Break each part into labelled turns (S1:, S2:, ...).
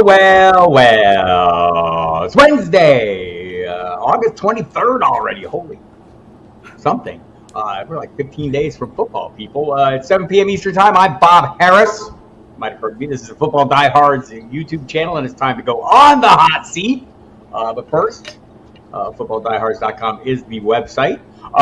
S1: Well. It's Wednesday, August 23rd already. Holy something. We're like 15 days from football, people. It's 7 p.m. Eastern Time. I'm Bob Harris. You might have heard me. This is the Football Diehards YouTube channel, and it's time to go on the hot seat. But first, FootballDiehards.com is the website.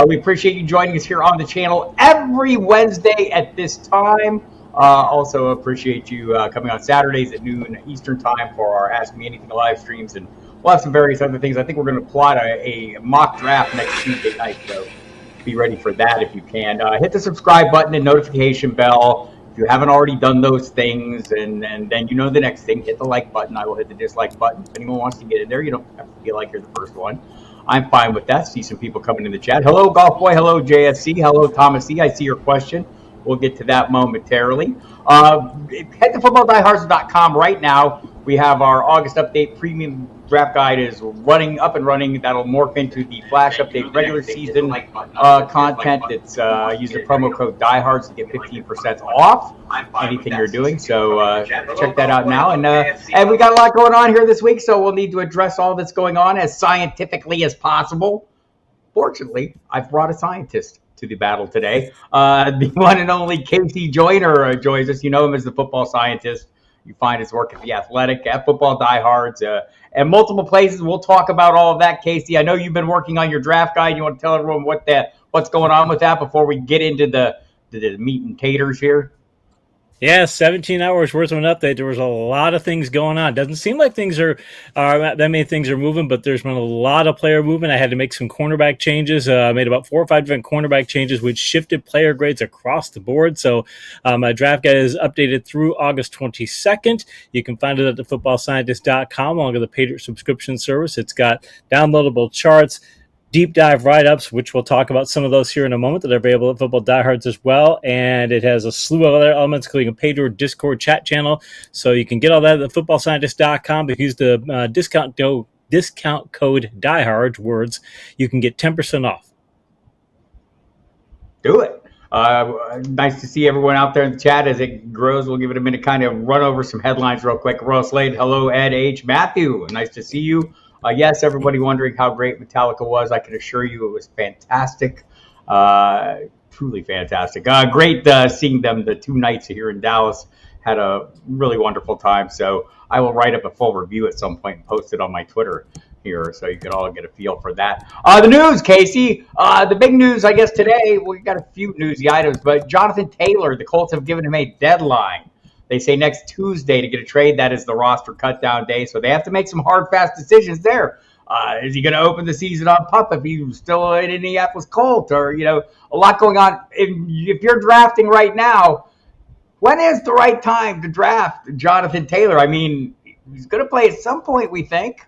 S1: We appreciate you joining us here on the channel every Wednesday at this time. Also appreciate you coming on Saturdays at noon Eastern Time for our Ask Me Anything live streams, and we'll have some various other things. I think we're going to plot a mock draft next Tuesday night, so be ready for that if you can. Hit the subscribe button and notification bell if you haven't already done those things, and then you know the next thing. Hit the like button. I will hit the dislike button. If anyone wants to get in there, you don't have to feel like you're the first one. I'm fine with that. See some people coming in the chat. Hello, Golf Boy. Hello, JSC. Hello, Thomas E. I see your question. We'll get to that momentarily. Head to FootballDiehards.com right now. We have our August update premium draft guide is up and running. That'll morph into the flash update regular season content. It's use the promo code Diehards to get 15% off anything you're doing. So check that out now. And we got a lot going on here this week, so we'll need to address all that's going on as scientifically as possible. Fortunately, I've brought a scientist to the battle today. The one and only KC Joyner joins us. You know him as the football scientist. You find his work at The Athletic, at Football Diehards, and multiple places. We'll talk about all of that, Casey. I know you've been working on your draft guide. You want to tell everyone what's going on with that before we get into the meat and taters here?
S2: Yeah, 17 hours worth of an update. There was a lot of things going on. Doesn't seem like things are that many things are moving, but there's been a lot of player movement. I had to make some cornerback changes. I made about 4 or 5 different cornerback changes, which shifted player grades across the board. So my draft guide is updated through August 22nd. You can find it at thefootballscientist.com along with the paid subscription service. It's got downloadable charts, deep dive write-ups, which we'll talk about some of those here in a moment, that are available at Football Diehards as well. And it has a slew of other elements, including a paid Discord chat channel. So you can get all that at thefootballscientist.com. But use the discount code Diehards, words, you can get 10% off.
S1: Do it. Nice to see everyone out there in the chat. As it grows, we'll give it a minute, kind of run over some headlines real quick. Royal Slade, hello, Ed H. Matthew, nice to see you. Yes, everybody wondering how great Metallica was. I can assure you it was fantastic, truly fantastic. Great seeing them the 2 nights here in Dallas. Had a really wonderful time. So I will write up a full review at some point and post it on my Twitter here so you can all get a feel for that. The news, Casey. The big news, I guess, today, we got a few newsy items, but Jonathan Taylor, the Colts have given him a deadline. They say next Tuesday to get a trade. That is the roster cut down day. So they have to make some hard, fast decisions there. Is he going to open the season on PUP if he's still an Indianapolis Colt? Or, a lot going on. If you're drafting right now, when is the right time to draft Jonathan Taylor? I mean, he's going to play at some point, we think.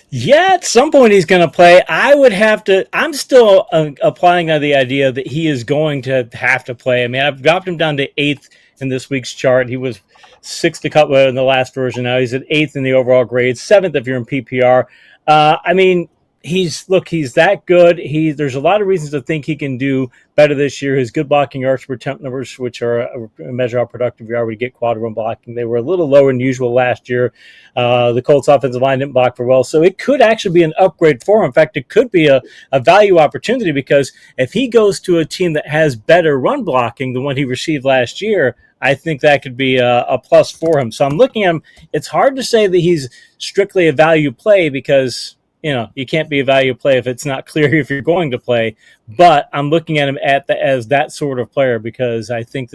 S2: Yeah, at some point he's going to play. I'm still applying the idea that he is going to have to play. I mean, I've dropped him down to 8th in this week's chart. He was 6th in the last version. Now he's at 8th in the overall grade, 7th if you're in PPR. I mean, he's that good. There's a lot of reasons to think he can do better this year. His good blocking yards per attempt numbers, which are a measure how productive you are when you get quad run blocking, they were a little lower than usual last year. The Colts offensive line didn't block for well, so it could actually be an upgrade for him. In fact, it could be a value opportunity, because if he goes to a team that has better run blocking than what he received last year, I think that could be a plus for him. So I'm looking at him. It's hard to say that he's strictly a value play, because you can't be a value play if it's not clear if you're going to play. But I'm looking at him as that sort of player, because I think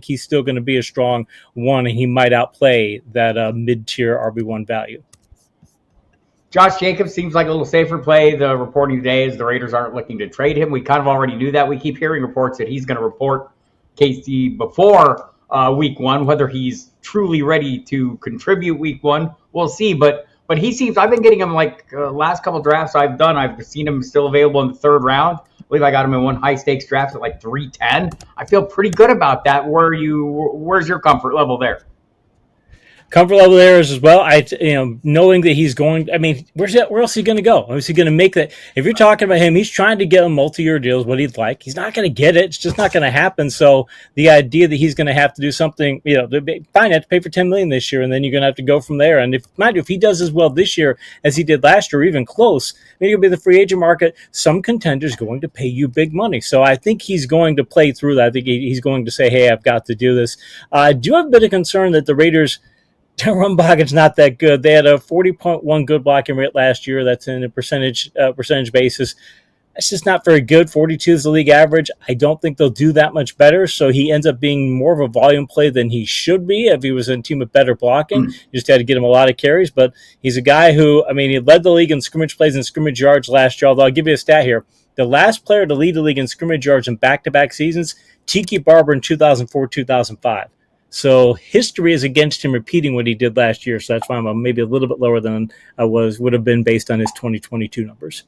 S2: he's still going to be a strong one, and he might outplay that mid-tier RB1 value.
S1: Josh Jacobs seems like a little safer play. The reporting today is the Raiders aren't looking to trade him. We kind of already knew that. We keep hearing reports that he's going to report KC before week 1. Whether he's truly ready to contribute week 1, we'll see. But he seems, I've been getting him last couple drafts I've done, I've seen him still available in the 3rd round. I believe I got him in one high stakes draft at 310. I feel pretty good about that. Where's your comfort level there?
S2: Comfort level there as well. Knowing that he's going. I mean, where else is he going to go? Is he going to make that? If you're talking about him, he's trying to get a multi-year deal. Is what he'd like. He's not going to get it. It's just not going to happen. So the idea that he's going to have to do something, fine, you have to pay for $10 million this year, and then you're going to have to go from there. And if he does as well this year as he did last year, even close, maybe it'll be the free agent market. Some contenders going to pay you big money. So I think he's going to play through that. I think he's going to say, "Hey, I've got to do this." I do have a bit of concern that the Raiders. Their run blocking's not that good. They had a 40.1 good blocking rate last year. That's in a percentage basis. That's just not very good. 42 is the league average. I don't think they'll do that much better. So he ends up being more of a volume play than he should be if he was in a team with better blocking. You just had to get him a lot of carries. But he's a guy who, he led the league in scrimmage plays and scrimmage yards last year. Although I'll give you a stat here. The last player to lead the league in scrimmage yards in back-to-back seasons, Tiki Barber in 2004-2005. So history is against him repeating what he did last year. So that's why I'm maybe a little bit lower than I would have been based on his 2022 numbers.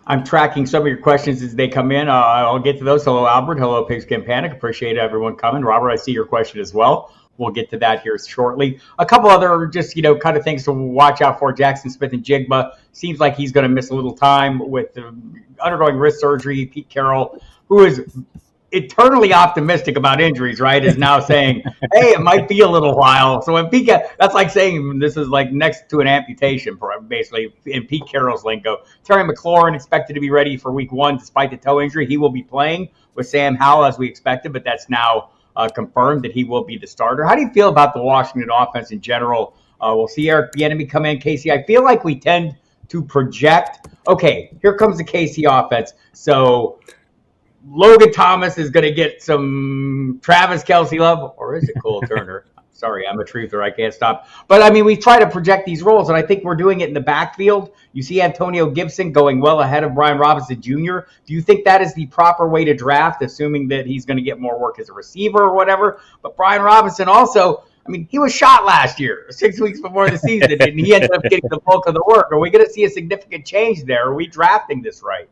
S1: I'm tracking some of your questions as they come in. I'll get to those. Hello, Albert. Hello, Pigskin Panic. Appreciate everyone coming. Robert, I see your question as well. We'll get to that here shortly. A couple other just, kind of things to watch out for. Jackson Smith-Njigba seems like he's going to miss a little time with undergoing wrist surgery. Pete Carroll, who is eternally optimistic about injuries, right, is now saying, hey, it might be a little while. So when that's like saying this is like next to an amputation, basically, in Pete Carroll's lingo. Terry McLaurin expected to be ready for week 1 despite the toe injury. He will be playing with Sam Howell as we expected, but that's now confirmed that he will be the starter. How do you feel about the Washington offense in general? We'll see Eric Bieniemy come in. KC, I feel like we tend to project, okay, here comes the KC offense. So Logan Thomas is going to get some Travis Kelce love, or is it Cole Turner? Sorry, I'm a truther. I can't stop. But, we try to project these roles, and I think we're doing it in the backfield. You see Antonio Gibson going well ahead of Brian Robinson Jr. Do you think that is the proper way to draft, assuming that he's going to get more work as a receiver or whatever? But Brian Robinson also, he was shot last year, 6 weeks before the season, and he ended up getting the bulk of the work. Are we going to see a significant change there? Are we drafting this right?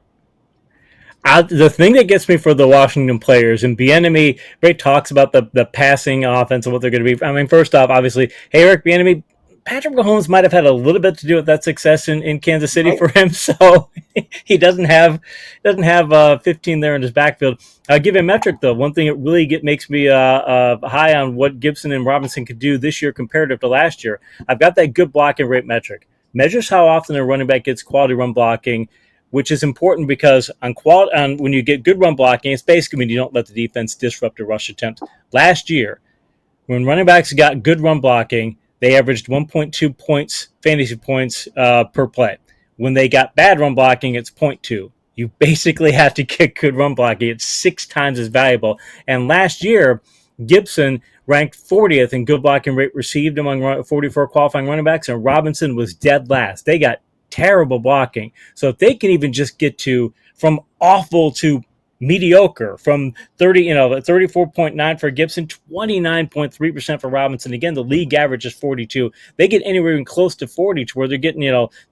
S2: The thing that gets me for the Washington players, and Bieniemy, Ray talks about the passing offense and what they're going to be. First off, obviously, hey, Eric Bieniemy, Patrick Mahomes might have had a little bit to do with that success in Kansas City for him, so he doesn't have 15 there in his backfield. I'll give you a metric, though. One thing that really makes me high on what Gibson and Robinson could do this year comparative to last year. I've got that good blocking rate metric. Measures how often a running back gets quality run blocking, which is important because when you get good run blocking, it's basically when you don't let the defense disrupt a rush attempt. Last year, when running backs got good run blocking, they averaged 1.2 points, fantasy points per play. When they got bad run blocking, it's 0.2. You basically have to get good run blocking. It's 6 times as valuable. And last year, Gibson ranked 40th in good blocking rate received among 44 qualifying running backs, and Robinson was dead last. They got terrible blocking. So if they can even just get from awful to mediocre, from 34.9 for Gibson, 29.3% for Robinson. Again, the league average is 42. They get anywhere even close to 40 to where they're getting,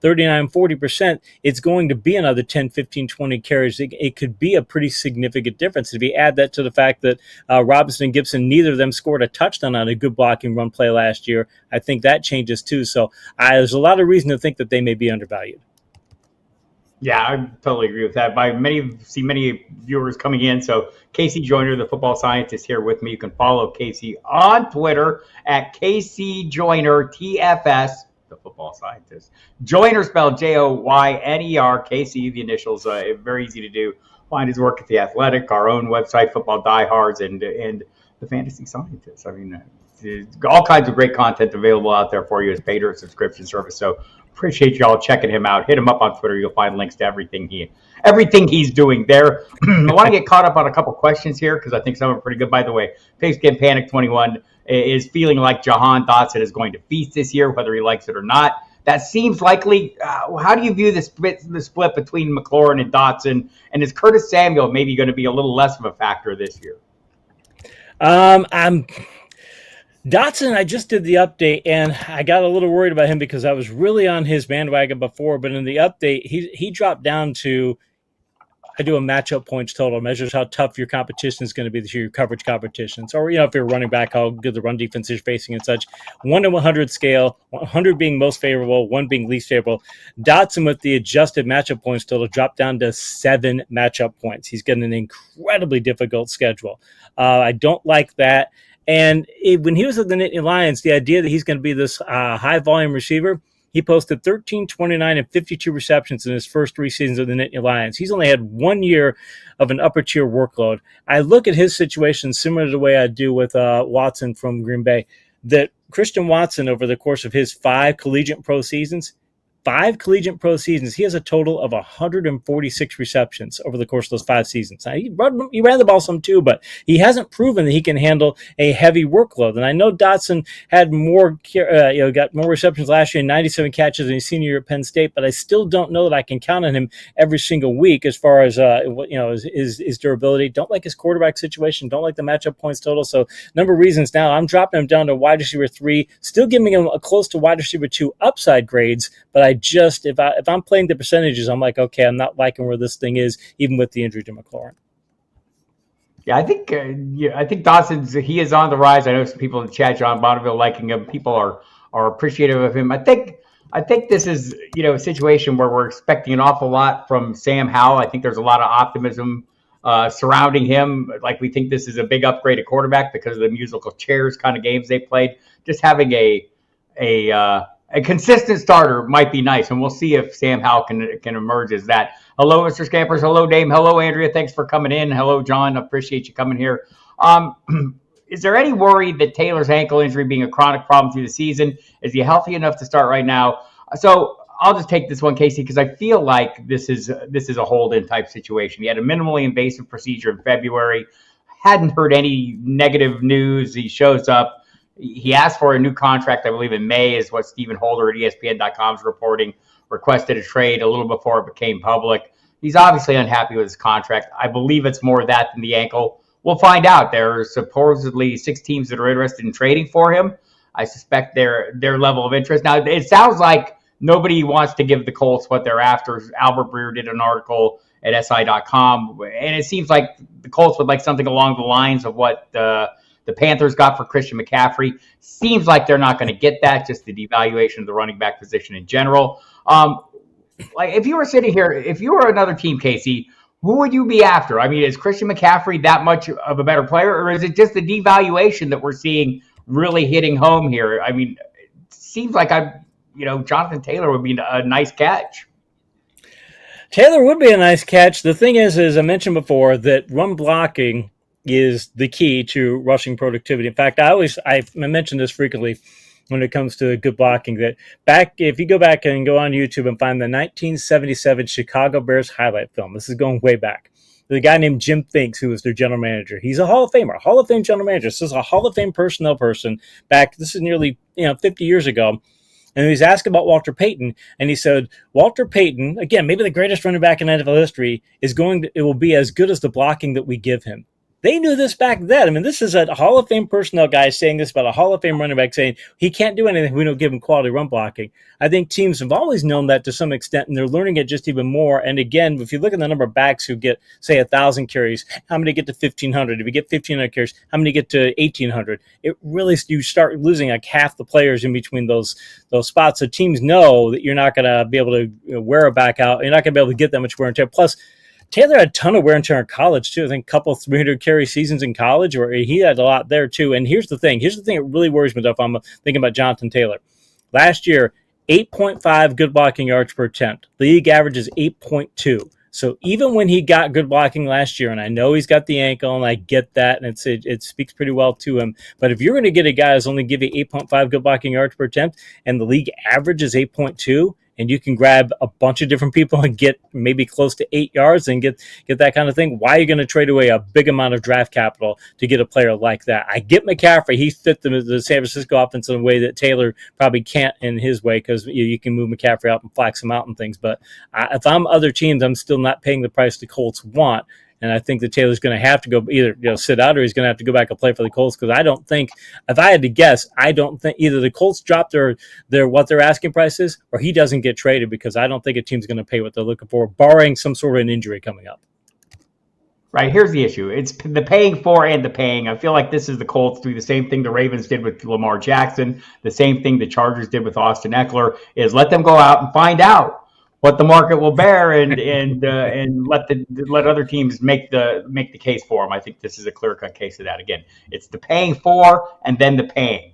S2: 39, 40%. It's going to be another 10, 15, 20 carries. It could be a pretty significant difference. If you add that to the fact that Robinson and Gibson, neither of them scored a touchdown on a good blocking run play last year, I think that changes too. So there's a lot of reason to think that they may be undervalued.
S1: Yeah, I totally agree with that. See many viewers coming in. So KC Joyner, the football scientist, here with me. You can follow KC on Twitter at KC Joyner TFS, the football scientist. Joyner spelled Joyner. KC, the initials. Very easy to do. Find his work at The Athletic, our own website, FootballDiehards, and the Fantasy Scientist. There's all kinds of great content available out there for you as paid or subscription service. So appreciate y'all checking him out. Hit him up on Twitter. You'll find links to everything he's doing there. I want to get caught up on a couple questions here because I think some are pretty good. By the way, Pigskin Panic 21 is feeling like Jahan Dotson is going to feast this year, whether he likes it or not. That seems likely. How do you view the split between McLaurin and Dotson? And is Curtis Samuel maybe going to be a little less of a factor this year?
S2: Dotson, I just did the update, and I got a little worried about him because I was really on his bandwagon before, but in the update, he dropped down to I do a matchup points total, measures how tough your competition is going to be this year, your coverage competitions, or if you're a running back, how good the run defense is facing and such. 1 to 100 scale, 100 being most favorable, 1 being least favorable. Dotson with the adjusted matchup points total dropped down to 7 matchup points. He's getting an incredibly difficult schedule. I don't like that. And when he was at the Nittany Lions, the idea that he's going to be this high volume receiver, he posted 13, 29, and 52 receptions in his first 3 seasons of the Nittany Lions. He's only had 1 year of an upper tier workload. I look at his situation similar to the way I do with Watson from Green Bay, that Christian Watson, over the course of his 5 collegiate pro seasons, he has a total of 146 receptions over the course of those 5 seasons. Now, he ran the ball some too, but he hasn't proven that he can handle a heavy workload. And I know Dotson had got more receptions last year, 97 catches in his senior year at Penn State, but I still don't know that I can count on him every single week as far as his durability. Don't like his quarterback situation. Don't like the matchup points total. So number of reasons now, I'm dropping him down to wide receiver 3, still giving him a close to wide receiver 2 upside grades, but I just if I'm playing the percentages, I'm like, okay, I'm not liking where this thing is, even with the injury to McLaurin.
S1: Yeah, I think he is on the rise. I know some people in the chat, John Bonneville, liking him. People are appreciative of him. I think this is a situation where we're expecting an awful lot from Sam Howell. I think there's a lot of optimism surrounding him. Like, we think this is a big upgrade at quarterback because of the musical chairs kind of games they played. Just having a consistent starter might be nice, and we'll see if Sam Howell can emerge as that. Hello, Mr. Scampers. Hello, Dame. Hello, Andrea. Thanks for coming in. Hello, John. Appreciate you coming here. Is there any worry that Taylor's ankle injury being a chronic problem through the season? Is he healthy enough to start right now? So I'll just take this one, Casey, because I feel like this is a hold-in type situation. He had a minimally invasive procedure in February. Hadn't heard any negative news. He shows up. He asked for a new contract, I believe, in May, is what Stephen Holder at ESPN.com is reporting. Requested a trade a little before it became public. He's obviously unhappy with his contract. I believe it's more that than the ankle. We'll find out. There are supposedly 6 teams that are interested in trading for him. I suspect their level of interest. Now, it sounds like nobody wants to give the Colts what they're after. Albert Breer did an article at SI.com, and it seems like the Colts would like something along the lines of what the Panthers got for Christian McCaffrey. Seems like they're not going to get that, just the devaluation of the running back position in general. Like, if you were sitting here, if you were another team, Casey, who would you be after? I mean, is Christian McCaffrey that much of a better player, or is it just the devaluation that we're seeing really hitting home here? I mean, it seems like Jonathan Taylor would be a nice catch.
S2: Taylor would be a nice catch. The thing is, as I mentioned before, that run blocking is the key to rushing productivity. In fact, I mention this frequently when it comes to good blocking, that if you go back and go on YouTube and find the 1977 Chicago Bears highlight film, this is going way back. There's a guy named Jim Finks, who was their general manager. He's a Hall of Famer, Hall of Fame general manager. This is a Hall of Fame personnel person this is nearly 50 years ago. And he was asked about Walter Payton, and he said, Walter Payton, again, maybe the greatest running back in NFL history, it will be as good as the blocking that we give him. They knew this back then. I mean, this is a Hall of Fame personnel guy saying this about a Hall of Fame running back, saying he can't do anything if we don't give him quality run blocking. I think teams have always known that to some extent, and they're learning it just even more. And again, if you look at the number of backs who get, say, 1,000 carries, how many get to 1,500? If you get 1,500 carries, how many get to 1,800? It really, you start losing like half the players in between those spots. So teams know that you're not going to be able to wear a back out. You're not going to be able to get that much wear and tear. Plus, Taylor had a ton of wear and tear in college, too. I think a couple 300 carry seasons in college, where he had a lot there, too. And here's the thing that really worries me, though, if I'm thinking about Jonathan Taylor. Last year, 8.5 good blocking yards per attempt. The league average is 8.2. So even when he got good blocking last year, and I know he's got the ankle, and I get that, and it speaks pretty well to him. But if you're going to get a guy who's only giving 8.5 good blocking yards per attempt, and the league average is 8.2, and you can grab a bunch of different people and get maybe close to 8 yards and get that kind of thing, why are you going to trade away a big amount of draft capital to get a player like that? I get McCaffrey. He fit the San Francisco offense in a way that Taylor probably can't in his way, because you can move McCaffrey out and flax him out and things. But if I'm other teams, I'm still not paying the price the Colts want. And I think that Taylor's going to have to go either sit out, or he's going to have to go back and play for the Colts, because I don't think, if I had to guess, I don't think either the Colts drop their what their asking price is, or he doesn't get traded, because I don't think a team's going to pay what they're looking for, barring some sort of an injury coming up.
S1: right? Here's the issue. It's the paying for and the paying. I feel like this is the Colts do the same thing the Ravens did with Lamar Jackson, the same thing the Chargers did with Austin Eckler, is let them go out and find out what the market will bear and let other teams make the case for them. I think this is a clear-cut case of that. Again, it's the paying for and then the paying.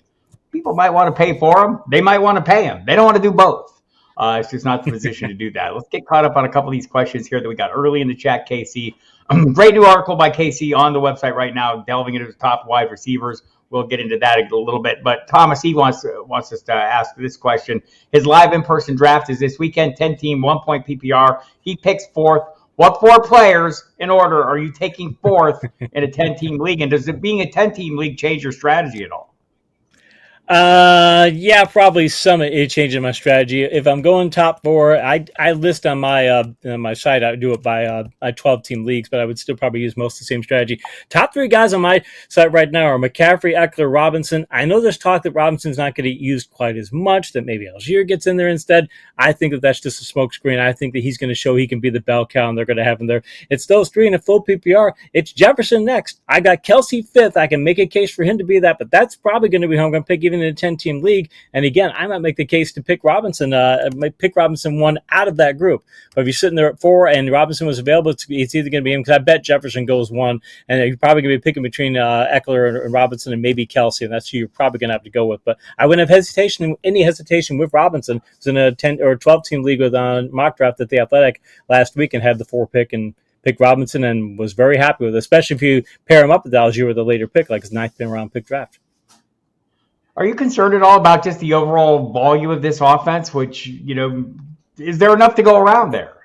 S1: People might want to pay for them. They might want to pay them. They don't want to do both. It's just not the position to do that. Let's get caught up on a couple of these questions here that we got early in the chat, KC. Great new article by KC on the website right now, delving into the top wide receivers. We'll get into that a little bit. But Thomas, he wants us to ask this question. His live in-person draft is this weekend, 10-team, 1-point PPR. He picks fourth. What 4 players in order are you taking fourth in a 10-team league? And does it being a 10-team league change your strategy at all?
S2: Yeah, probably some it changes my strategy. If I'm going top 4, I list on my site. I do it by 12-team leagues, but I would still probably use most of the same strategy. Top 3 guys on my site right now are McCaffrey, Eckler, Robinson. I know there's talk that Robinson's not going to get used quite as much, that maybe Algier gets in there instead. I think that's just a smokescreen. I think that he's going to show he can be the bell cow, and they're going to have him there. It's those 3 in a full PPR. It's Jefferson next. I got Kelce 5th. I can make a case for him to be that, but that's probably going to be who I'm going to pick even in a 10-team league. And again, I might make the case to pick Robinson. Pick Robinson 1 out of that group. But if you're sitting there at 4 and Robinson was available, it's either going to be him, because I bet Jefferson goes 1, and you're probably going to be picking between Eckler and Robinson and maybe Kelce, and that's who you're probably going to have to go with. But I wouldn't have any hesitation with Robinson. It was in a 10 or 12-team league with mock draft at the Athletic last week and had the 4 pick and picked Robinson and was very happy with it, especially if you pair him up with Algier with a later pick, like his 9th round pick draft.
S1: Are you concerned at all about just the overall volume of this offense, which, is there enough to go around there?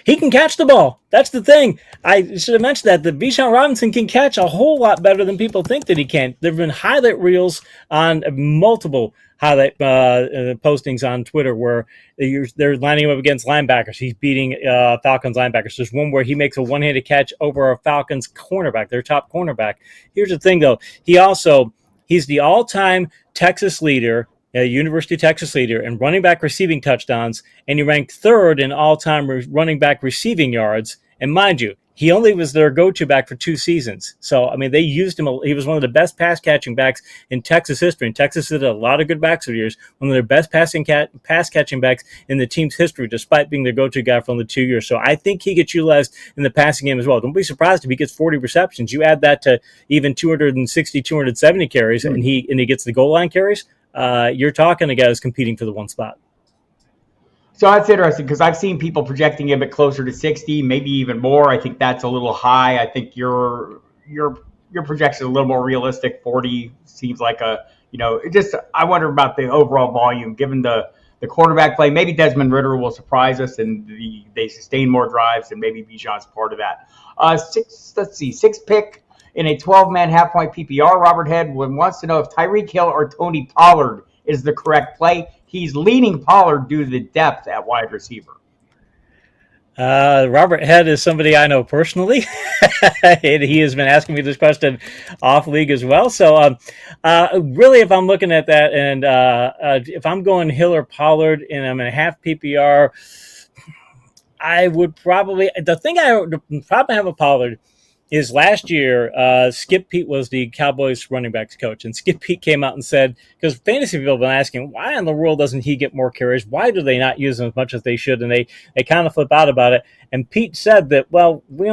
S2: He can catch the ball. That's the thing. I should have mentioned that Bijan Robinson can catch a whole lot better than people think that he can. There have been highlight reels on multiple highlight postings on Twitter where they're lining him up against linebackers. He's beating Falcons linebackers. There's one where he makes a one-handed catch over a Falcons cornerback, their top cornerback. Here's the thing, though. He's the all-time Texas leader, University of Texas leader in running back receiving touchdowns, and he ranked 3rd in all-time running back receiving yards. And mind you, he only was their go-to back for 2 seasons. So, I mean, they used him. He was one of the best pass-catching backs in Texas history. And Texas had a lot of good backs over the years. One of their best pass-catching backs in the team's history, despite being their go-to guy for only 2 years. So I think he gets utilized in the passing game as well. Don't be surprised if he gets 40 receptions. You add that to even 260, 270 carries, and he gets the goal line carries. You're talking a guy who's competing for the 1 spot.
S1: So that's interesting because I've seen people projecting him at closer to 60, maybe even more. I think that's a little high. I think your projection is a little more realistic. 40 seems like I wonder about the overall volume given the quarterback play. Maybe Desmond Ridder will surprise us and they sustain more drives, and maybe Bijan's part of that. 6th pick in a 12-man half-point PPR. Robert Head wants to know if Tyreek Hill or Tony Pollard is the correct play. He's leaning Pollard due to the depth at wide receiver.
S2: Robert Head is somebody I know personally. He has been asking me this question off league as well. So really, if I'm looking at that and if I'm going Hill or Pollard and I'm in a half PPR, I would probably – the thing I would probably have a Pollard is last year, Skip Pete was the Cowboys running backs coach. And Skip Pete came out and said, because fantasy people have been asking, why in the world doesn't he get more carries? Why do they not use him as much as they should? And they kind of flip out about it. And Pete said that, well, we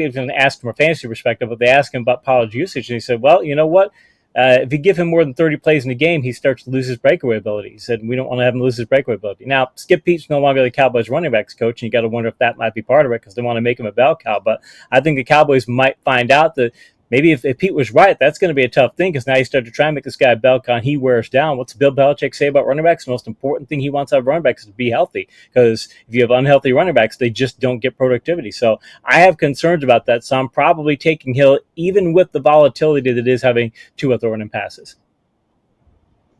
S2: even asked from a fantasy perspective, but they asked him about Pollard's usage. And he said, well, you know what? If you give him more than 30 plays in a game, he starts to lose his breakaway ability. He said, we don't want to have him lose his breakaway ability. Now, Skip Pete's no longer the Cowboys running backs coach, and you got to wonder if that might be part of it because they want to make him a bell cow. But I think the Cowboys might find out that maybe if Pete was right, that's going to be a tough thing because now you start to try and make this guy a bell cow and he wears down. What's Bill Belichick say about running backs? The most important thing he wants out of running backs is to be healthy because if you have unhealthy running backs, they just don't get productivity. So I have concerns about that. So I'm probably taking Hill even with the volatility that is having Tua throwing in passes.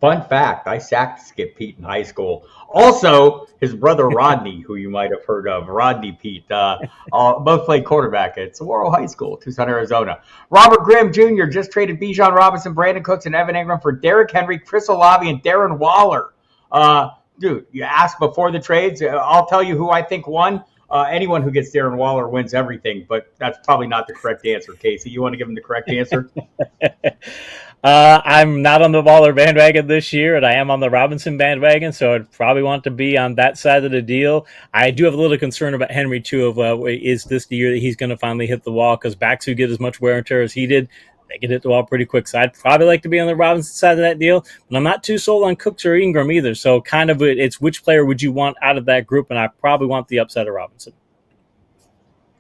S1: Fun fact, I sacked Skip Pete in high school. Also, his brother Rodney, who you might have heard of, Rodney Pete, both played quarterback at Saguaro High School, Tucson, Arizona. Robert Grimm Jr. just traded Bijan Robinson, Brandin Cooks, and Evan Engram for Derrick Henry, Chris Olave, and Darren Waller. Dude, you asked before the trades. I'll tell you who I think won. Anyone who gets Darren Waller wins everything, but that's probably not the correct answer, Casey. You want to give him the correct answer?
S2: I'm not on the Waller bandwagon this year, and I am on the Robinson bandwagon, so I'd probably want to be on that side of the deal. I do have a little concern about Henry, too, of is this the year that he's going to finally hit the wall? Because backs who get as much wear and tear as he did, they can hit the wall pretty quick. So I'd probably like to be on the Robinson side of that deal, but I'm not too sold on Cooks or Engram either. So kind of it's which player would you want out of that group, and I probably want the upside of Robinson.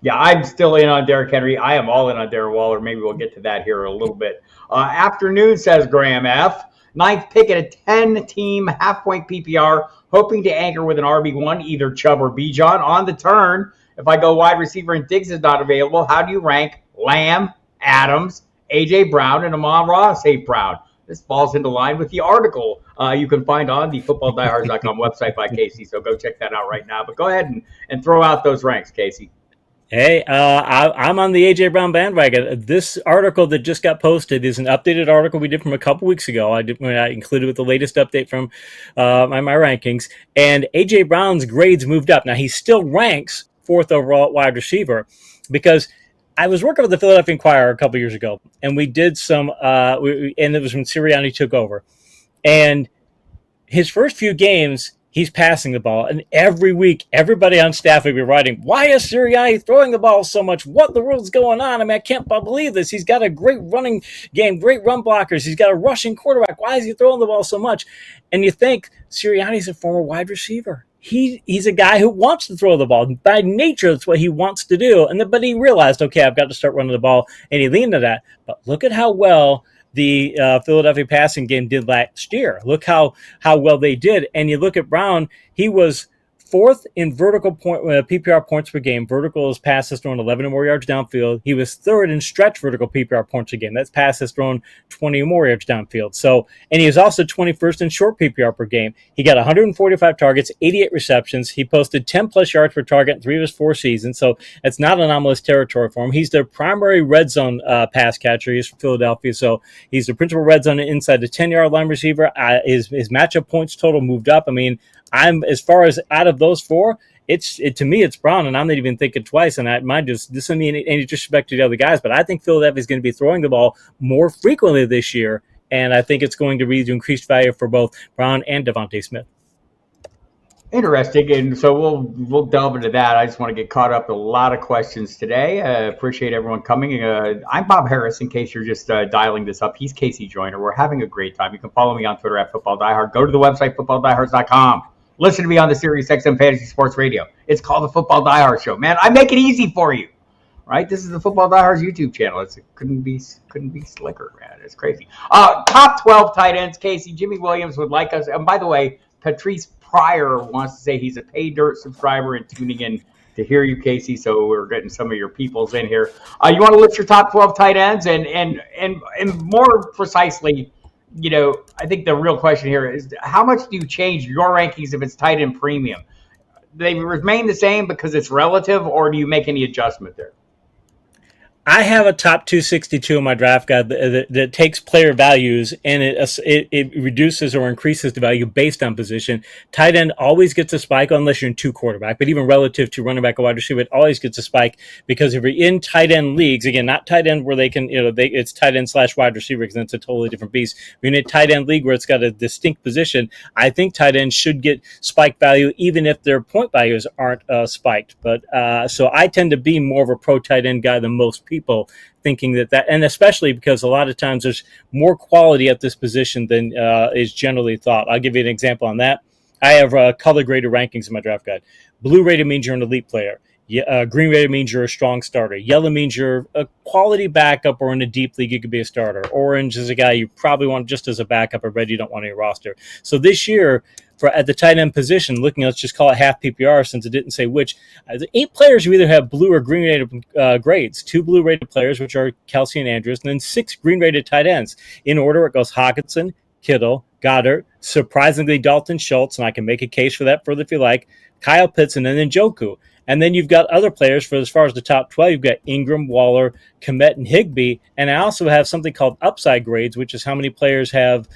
S1: Yeah, I'm still in on Derrick Henry. I am all in on Darren Waller. Maybe we'll get to that here in a little bit. Afternoon, says Graham F. Ninth pick at a 10-team half-point PPR, hoping to anchor with an RB1, either Chubb or Bijan. On the turn, if I go wide receiver and Diggs is not available, how do you rank Lamb, Adams, A.J. Brown, and Amon-Ra St. Brown? This falls into line with the article you can find on the FootballDiehards.com website by Casey, so go check that out right now. But go ahead and throw out those ranks, Casey.
S2: Hey, I'm on the A.J. Brown bandwagon. This article that just got posted is an updated article we did from a couple weeks ago. I included with the latest update from my rankings. And A.J. Brown's grades moved up. Now, he still ranks 4th overall at wide receiver because I was working with the Philadelphia Inquirer a couple years ago, and we did some and it was when Sirianni took over. And his first few games, he's passing the ball, and every week, everybody on staff would be writing, why is Sirianni throwing the ball so much? What the world's going on? I mean, I can't believe this. He's got a great running game, great run blockers. He's got a rushing quarterback. Why is he throwing the ball so much? And you think Sirianni's a former wide receiver. He's a guy who wants to throw the ball. By nature, that's what he wants to do. But he realized, okay, I've got to start running the ball, and he leaned to that. But look at how well the Philadelphia passing game did last year. Look how well they did. And you look at Brown, he was 4th in vertical PPR points per game. Vertical is passes thrown 11 or more yards downfield. He was 3rd in stretch vertical PPR points per game. That's passes thrown 20 or more yards downfield. So, and he was also 21st in short PPR per game. He got 145 targets, 88 receptions. He posted 10 plus yards per target in 3 of his 4 seasons. So it's not anomalous territory for him. He's their primary red zone pass catcher. He's from Philadelphia. So he's the principal red zone inside the 10-yard line receiver. His matchup points total moved up. I mean, as far as out of those 4, to me it's Brown, and I'm not even thinking twice. And this doesn't mean any disrespect to the other guys, but I think Philadelphia is going to be throwing the ball more frequently this year, and I think it's going to lead to increased value for both Brown and DaVanta Smith.
S1: Interesting, and so we'll delve into that. I just want to get caught up with a lot of questions today. Appreciate everyone coming. I'm Bob Harris, in case you're just dialing this up. He's KC Joyner. We're having a great time. You can follow me on Twitter at FootballDiehard. Go to the website, FootballDiehards.com. Listen to me on the Sirius XM Fantasy Sports Radio. It's called the Football Diehard Show. Man, I make it easy for you, right? This is the Football Diehards YouTube channel. It couldn't be slicker, man. It's crazy. Top 12 tight ends, Casey. Jimmy Williams would like us. And by the way, Patrice Pryor wants to say he's a paid dirt subscriber and tuning in to hear you, Casey. So we're getting some of your peoples in here. You want to list your top 12 tight ends and more precisely, you know, I think the real question here is how much do you change your rankings if it's tight end premium? They remain the same because it's relative, or do you make any adjustment there?
S2: I have a top 262 in my draft guide that takes player values and it reduces or increases the value based on position. Tight end always gets a spike unless you're in 2 quarterback, but even relative to running back or wide receiver, it always gets a spike because if you're in tight end leagues, again, not tight end where they can, it's tight end / wide receiver because that's a totally different beast. If you're in a tight end league where it's got a distinct position, I think tight ends should get spike value even if their point values aren't spiked. But so I tend to be more of a pro tight end guy than most people, thinking that, and especially because a lot of times there's more quality at this position than is generally thought. I'll give you an example on that. I have color graded rankings in my draft guide. Blue rated means you're an elite player. Green rated means you're a strong starter. Yellow means you're a quality backup, or in a deep league you could be a starter. Orange is a guy you probably want just as a backup, or red you don't want on your roster. So this year, at the tight end position, let's just call it half PPR since it didn't say which. The 8 players who either have blue or green rated grades. 2 blue rated players, which are Kelce and Andrews, and then 6 green rated tight ends. In order, it goes Hockenson, Kittle, Goddard, surprisingly Dalton Schultz, and I can make a case for that further if you like, Kyle Pitts, and then Njoku. And then you've got other players for as far as the top 12. You've got Engram, Waller, Komet, and Higbee. And I also have something called upside grades, which is how many players have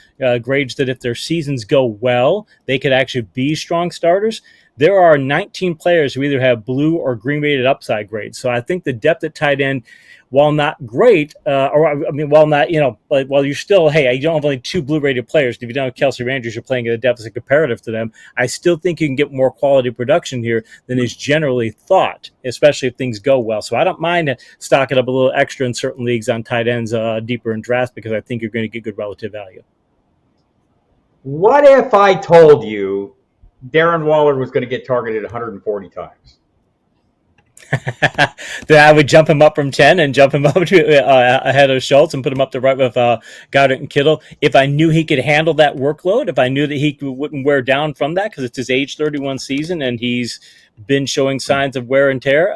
S2: grades that if their seasons go well, they could actually be strong starters. there are 19 players who either have blue or green rated upside grades. So I think the depth at tight end, while not great, while not, but while you're still, hey, you don't have only 2 blue rated players. If you don't have Kelce Rangers, you're playing at a deficit comparative to them. I still think you can get more quality production here than is generally thought, especially if things go well. So I don't mind stocking up a little extra in certain leagues on tight ends deeper in drafts, because I think you're going to get good relative value.
S1: What if I told you Darren Waller was going to get targeted 140 times?
S2: Then I would jump him up from 10 and jump him up to ahead of Schultz and put him up to right with Goddard and Kittle. If I knew he could handle that workload, if I knew that he wouldn't wear down from that, because it's his age 31 season and he's been showing signs of wear and tear,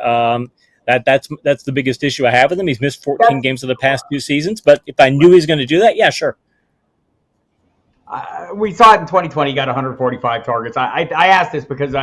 S2: that's the biggest issue I have with him. He's missed 14 games of the past 2 seasons, but if I knew he was going to do that, yeah, sure.
S1: We saw it in 2020. He got 145 targets. I asked this because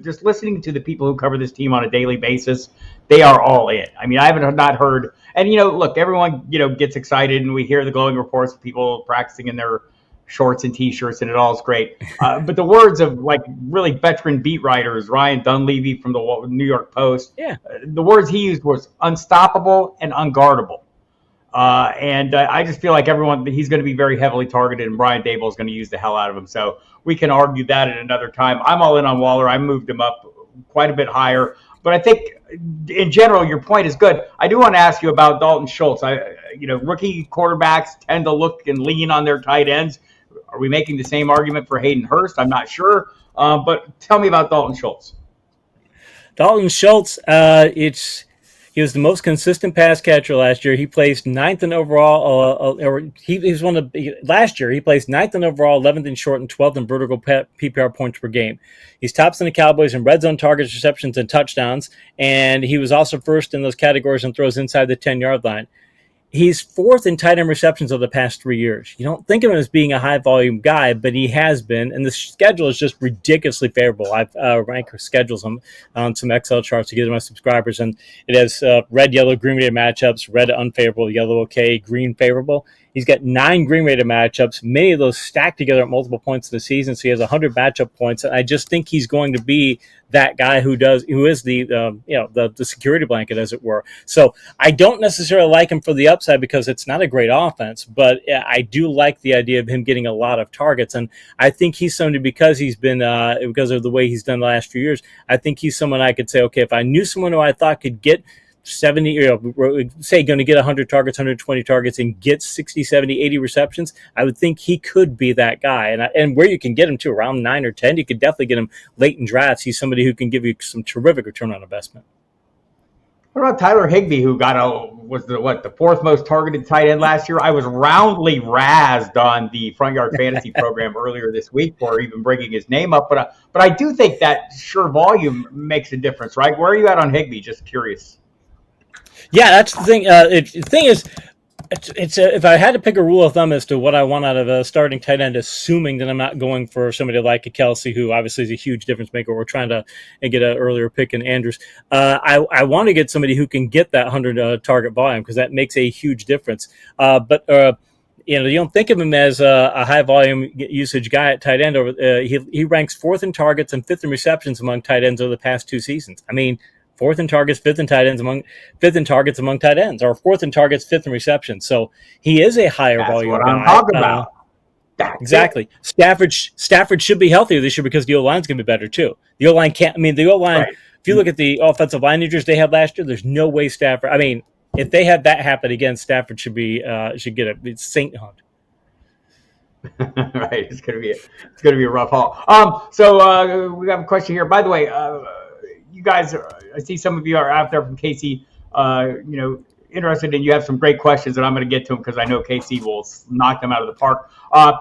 S1: just listening to the people who cover this team on a daily basis, they are all in. I mean, I haven't not heard. And look, everyone gets excited, and we hear the glowing reports of people practicing in their shorts and t-shirts, and it all is great. But the words of really veteran beat writers, Ryan Dunleavy from the New York Post, the words he used was unstoppable and unguardable. And I just feel like he's going to be very heavily targeted, and Brian Daboll is going to use the hell out of him. So we can argue that at another time. I'm all in on Waller. I moved him up quite a bit higher. But I think, in general, your point is good. I do want to ask you about Dalton Schultz. Rookie quarterbacks tend to look and lean on their tight ends. Are we making the same argument for Hayden Hurst? I'm not sure. But tell me about Dalton Schultz.
S2: Dalton Schultz, he was the most consistent pass catcher last year. He placed 9th in overall, last year he placed 9th in overall, 11th in short, and 12th in vertical PPR points per game. He's tops in the Cowboys in red zone targets, receptions, and touchdowns, and he was also first in those categories and throws inside the 10-yard line. He's 4th in tight end receptions over the past 3 years. You don't think of him as being a high-volume guy, but he has been, and the schedule is just ridiculously favorable. I've ranked schedules on some Excel charts to give my subscribers, and it has red, yellow, green rated matchups, red unfavorable, yellow okay, green favorable. He's got 9 green rated matchups, many of those stacked together at multiple points of the season, so he has 100 matchup points, and I just think he's going to be that guy who is the security blanket, as it were. So I don't necessarily like him for the upside because it's not a great offense, but I do like the idea of him getting a lot of targets, and I think he's somebody because he's been because of the way he's done the last few years. I think he's someone I could say, okay, if I knew someone who I thought could get 70, say going to get 100 targets, 120 targets, and get 60, 70, 80 receptions, I would think he could be that guy. And where you can get him to around 9 or 10, you could definitely get him late in drafts. He's somebody who can give you some terrific return on investment.
S1: What about Tylor Higbee, who was the 4th most targeted tight end last year? I was roundly razzed on the Front Yard Fantasy program earlier this week for even bringing his name up. But I do think that sheer volume makes a difference, right? Where are you at on Higbee? Just curious.
S2: Yeah, that's the thing. The thing is, if I had to pick a rule of thumb as to what I want out of a starting tight end, assuming that I'm not going for somebody like a Kelce, who obviously is a huge difference maker, we're trying to get an earlier pick in Andrews. I want to get somebody who can get that 100 target volume because that makes a huge difference. But you don't think of him as a high volume usage guy at tight end. He ranks 4th in targets and 5th in receptions among tight ends over the past 2 seasons. I mean, 4th in targets, 5th in targets among tight ends, or 4th in targets, 5th in receptions. So he is a higher volume guy.
S1: I'm talking about.
S2: Exactly. Stafford should be healthier this year because the O-line's going to be better too. The O-line can't. I mean, the O-line. Right. If you look at the offensive line injuries they had last year, there's no way Stafford. I mean, if they had that happen again, Stafford should get a saint hunt.
S1: Right. It's gonna be a rough haul. So we have a question here. By the way, you guys, I see some of you are out there from KC, interested, and you have some great questions, and I'm going to get to them because I know KC will knock them out of the park.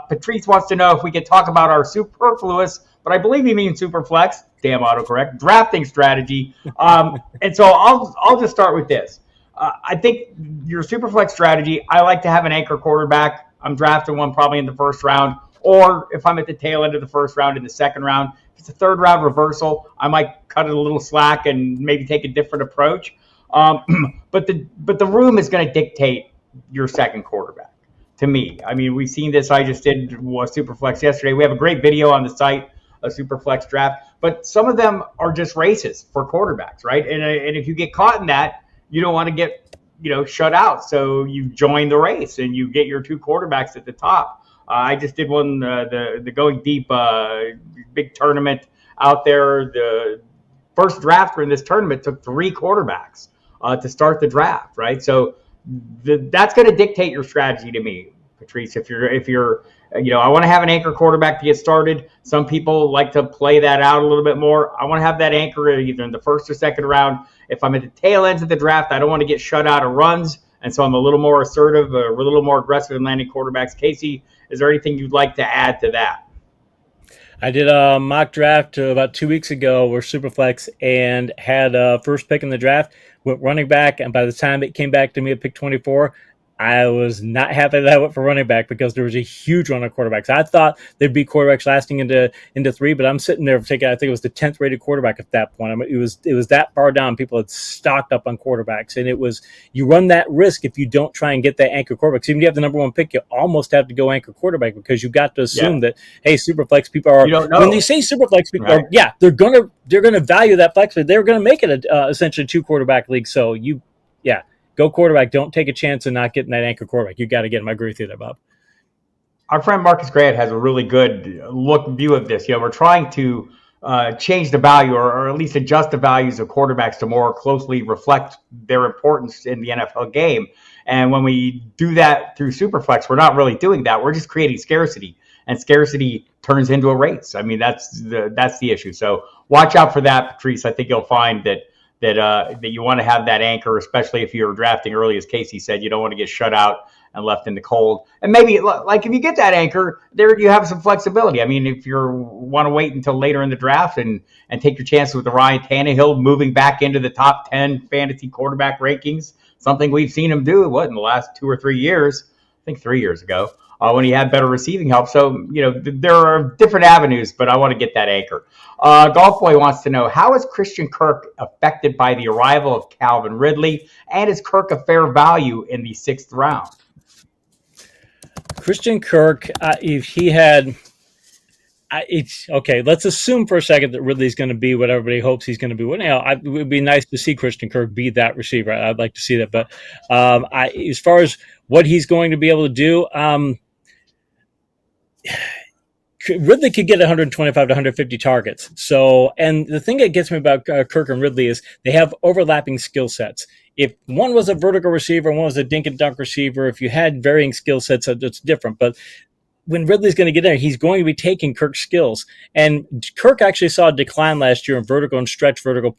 S1: Patrice wants to know if we could talk about our superfluous, but I believe he means superflex, damn autocorrect, drafting strategy. And so I'll just start with this. I think your superflex strategy, I like to have an anchor quarterback. I'm drafting one probably in the first round, or if I'm at the tail end of the first round, in the second round. If it's a third round reversal, I might cut it a little slack and maybe take a different approach. But the room is going to dictate your second quarterback, to me. I mean, we've seen this. I just did Superflex yesterday. We have a great video on the site a super flex draft, but some of them are just races for quarterbacks, right? And if you get caught in that, you don't want to get shut out. So you join the race and you get your two quarterbacks at the top. I just did one, the going deep big tournament out there. The first drafter in this tournament took 3 quarterbacks to start the draft, right? So that's going to dictate your strategy to me, Patrice. If you're I want to have an anchor quarterback to get started. Some people like to play that out a little bit more. I want to have that anchor either in the first or second round. If I'm at the tail ends of the draft, I don't want to get shut out of runs, and so I'm a little more assertive, a little more aggressive in landing quarterbacks. Casey, is there anything you'd like to add to that?
S2: I did a mock draft about 2 weeks ago where Superflex and had first pick in the draft, went running back, and by the time it came back to me at pick 24, I was not happy that I went for running back because there was a huge run of quarterbacks. I thought there'd be quarterbacks lasting into 3, but I'm sitting there taking, I think it was the 10th rated quarterback at that point. I mean, it was that far down. People had stocked up on quarterbacks, and you run that risk if you don't try and get that anchor quarterback. So even if you have the number 1 pick, you almost have to go anchor quarterback because you've got to assume that, hey, Superflex people are, when they say Superflex people are, they're gonna value that flex, but they're gonna make it essentially 2 quarterback league. So go quarterback. Don't take a chance of not getting that anchor quarterback. You got to get him. I agree with you there, Bob.
S1: Our friend Marcus Grant has a really good view of this. We're trying to change the value or at least adjust the values of quarterbacks to more closely reflect their importance in the NFL game. And when we do that through Superflex, we're not really doing that. We're just creating scarcity, and scarcity turns into a race. I mean, that's the issue. So watch out for that, Patrice. I think you'll find that you want to have that anchor, especially if you're drafting early, as Casey said. You don't want to get shut out and left in the cold. And maybe, like, if you get that anchor, there you have some flexibility. I mean, if you want to wait until later in the draft and take your chances with the Ryan Tannehill moving back into the top 10 fantasy quarterback rankings, something we've seen him do, in the last 2 or 3 years, I think 3 years ago, when he had better receiving help. So, there are different avenues, but I want to get that anchor. Golf Boy wants to know, how is Christian Kirk affected by the arrival of Calvin Ridley, and is Kirk a fair value in the 6th round?
S2: Christian Kirk, if he had... okay, let's assume for a second that Ridley's going to be what everybody hopes he's going to be. It would be nice to see Christian Kirk be that receiver. I'd like to see that. But as far as what he's going to be able to do, Ridley could get 125 to 150 targets. So, and the thing that gets me about Kirk and Ridley is they have overlapping skill sets. If one was a vertical receiver and one was a dink and dunk receiver, if you had varying skill sets, it's different. But when Ridley's going to get there, he's going to be taking Kirk's skills. And Kirk actually saw a decline last year in vertical and stretch vertical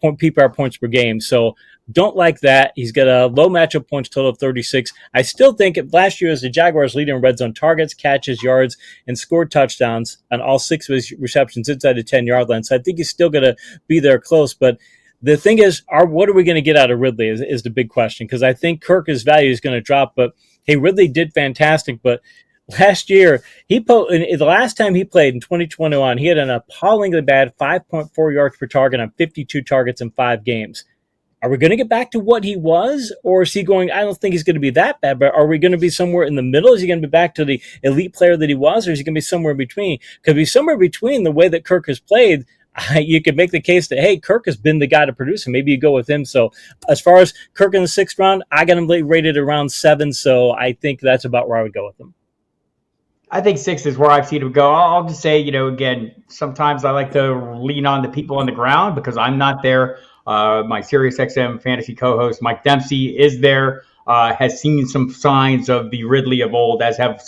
S2: PPR points per game. So don't like that. He's got a low matchup points total of 36. I still think last year as the Jaguars leader in red zone targets, catches, yards, and scored touchdowns on all 6 of his receptions inside the 10-yard line. So I think he's still going to be there close. But the thing is, what are we going to get out of Ridley is the big question, because I think Kirk's value is going to drop. But, hey, Ridley did fantastic, but last year, the last time he played in 2021, he had an appallingly bad 5.4 yards per target on 52 targets in 5 games. Are we going to get back to what he was, or is he going? I don't think he's going to be that bad, but are we going to be somewhere in the middle? Is he going to be back to the elite player that he was, or is he going to be somewhere in between? Could be somewhere between the way that Kirk has played. You could make the case that, hey, Kirk has been the guy to produce him. Maybe you go with him. So as far as Kirk in the 6th round, I got him rated around 7, so I think that's about where I would go with him.
S1: I think 6 is where I've seen him go. I'll just say, again, sometimes I like to lean on the people on the ground because I'm not there. My SiriusXM fantasy co-host, Mike Dempsey, is there, has seen some signs of the Ridley of old, as have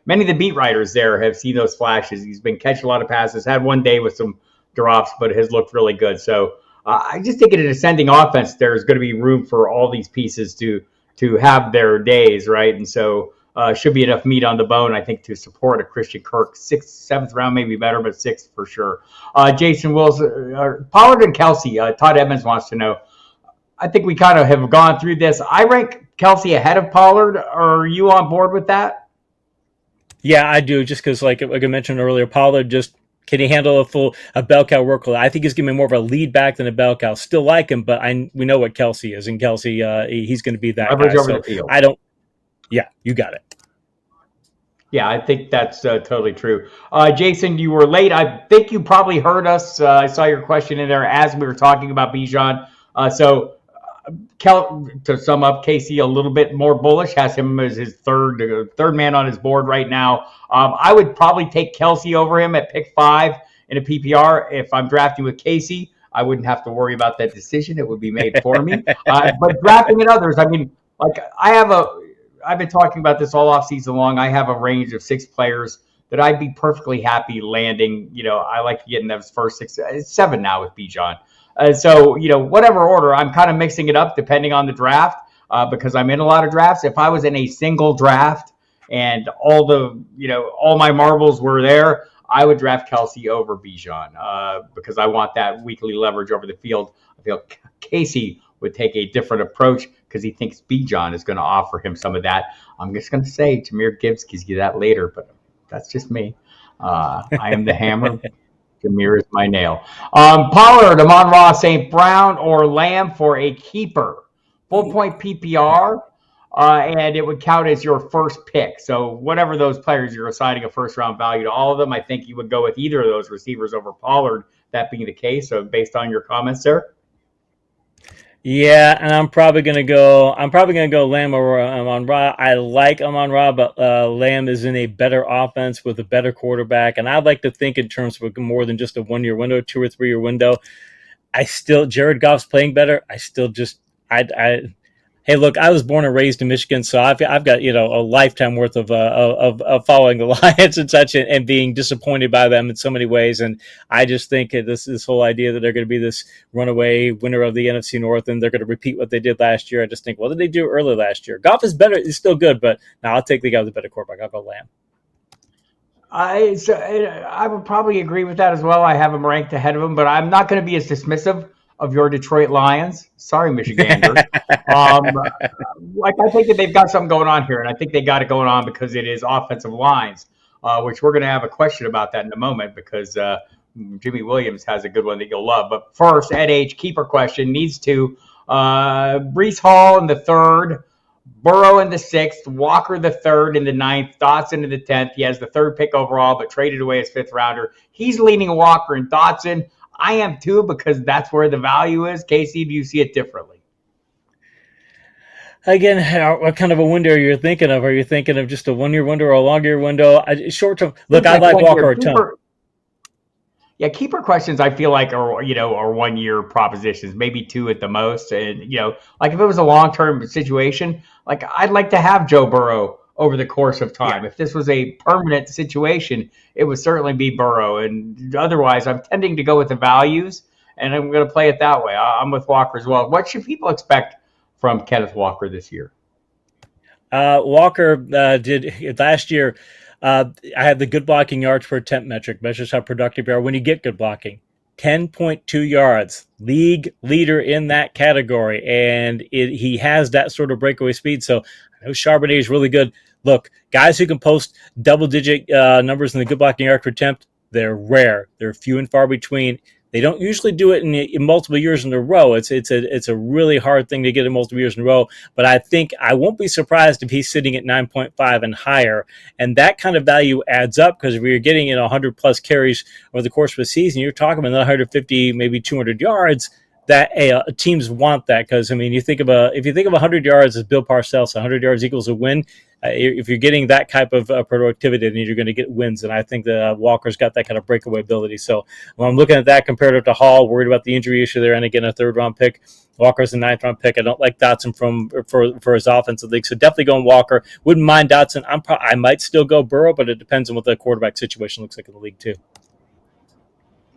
S1: many of the beat writers there have seen those flashes. He's been catching a lot of passes, had one day with some drops, but has looked really good. So I just think in an ascending offense, there's going to be room for all these pieces to have their days, right? And so should be enough meat on the bone, I think, to support a Christian Kirk. 6th, 7th round may be better, but 6th for sure. Jason Wills, Pollard and Kelce. Todd Edmonds wants to know. I think we kind of have gone through this. I rank Kelce ahead of Pollard. Are you on board with that?
S2: Yeah, I do. Just because, like I mentioned earlier, Pollard can he handle a bell cow workload? I think he's going to be more of a lead back than a bell cow. Still like him, but we know what Kelce is, and Kelce, he's going to be that
S1: Leverage
S2: guy.
S1: over the field.
S2: Yeah, you got it.
S1: Yeah, I think that's totally true. Jason, you were late. I think you probably heard us. I saw your question in there as we were talking about Bijan. To sum up, KC a little bit more bullish, has him as his third man on his board right now. I would probably take Kelce over him at pick 5 in a PPR. If I'm drafting with KC, I wouldn't have to worry about that decision. It would be made for me. But drafting in others, I mean, like I've been talking about this all off season long. I have a range of 6 players that I'd be perfectly happy landing. I like getting those first 6, 7 now with Bijan. So, whatever order, I'm kind of mixing it up depending on the draft because I'm in a lot of drafts. If I was in a single draft and all my marbles were there, I would draft Kelce over Bijan because I want that weekly leverage over the field. I feel Casey would take a different approach because he thinks Bijan is going to offer him some of that. I'm just going to say Jahmyr Gibbs gives you that later, but that's just me. I am the hammer. Jahmyr is my nail. Pollard, Amon-Ra, St. Brown, or Lamb for a keeper. Full point PPR, and it would count as your first pick. So whatever those players, you're assigning a first-round value to all of them. I think you would go with either of those receivers over Pollard, that being the case. So based on your comments there.
S2: Yeah, and I'm probably gonna go Lamb or Amon-Ra. I like Amon-Ra, but Lamb is in a better offense with a better quarterback, and I'd like to think in terms of more than just a 1-year window, 2 or 3 year window. Jared Goff's playing better. Hey, look, I was born and raised in Michigan, so I've got a lifetime worth of following the Lions and such, and being disappointed by them in so many ways. And I just think this whole idea that they're going to be this runaway winner of the NFC North and they're going to repeat what they did last year. I just think, what did they do early last year? Goff is better; he's still good, but now I'll take the guy with the better quarterback. I'll go Lamb.
S1: I would probably agree with that as well. I have him ranked ahead of him, but I'm not going to be as dismissive of your Detroit Lions. Sorry, Michiganders. I think that they've got something going on here, and I think they got it going on because it is offensive lines, which we're going to have a question about that in a moment because Jimmy Williams has a good one that you'll love. But first, Ed H, keeper question needs to Breece Hall in the 3rd, Burrow in the 6th, Walker the 3rd in the 9th, Dotson in the 10th. He has the 3rd pick overall, but traded away his 5th rounder. He's leaning Walker and Dotson. I am too, because that's where the value is. Casey, do you see it differently?
S2: Again, what kind of a window are you thinking of? Are you thinking of just a 1-year window or a long-year window? Short term. Look, I like Walker a ton.
S1: Yeah, keeper questions I feel like are 1-year propositions, maybe 2 at the most. And like if it was a long-term situation, like I'd like to have Joe Burrow over the course of time. Yeah. If this was a permanent situation, it would certainly be Burrow. And otherwise, I'm tending to go with the values, and I'm going to play it that way. I'm with Walker as well. What should people expect from Kenneth Walker this year?
S2: Walker did last year. I had the good blocking yards per attempt metric, measures how productive you are when you get good blocking. 10.2 yards, league leader in that category, and he has that sort of breakaway speed. So I know Charbonnet is really good. Look, guys who can post double-digit numbers in the good blocking yard per attempt, they're rare. They're few and far between. They don't usually do it in multiple years in a row. It's a really hard thing to get in multiple years in a row. But I think I won't be surprised if he's sitting at 9.5 and higher. And that kind of value adds up because if you're getting 100-plus carries over the course of a season, you're talking about 150, maybe 200 yards. That teams want that because, I mean, if you think of 100 yards as Bill Parcells, 100 yards equals a win. If you're getting that type of productivity, then you're going to get wins. And I think that Walker's got that kind of breakaway ability. So when I'm looking at that compared to Hall, worried about the injury issue there, and again, a 3rd-round pick. Walker's a 9th-round pick. I don't like Dotson for his offensive league. So definitely going Walker. Wouldn't mind Dotson. I might still go Burrow, but it depends on what the quarterback situation looks like in the league too.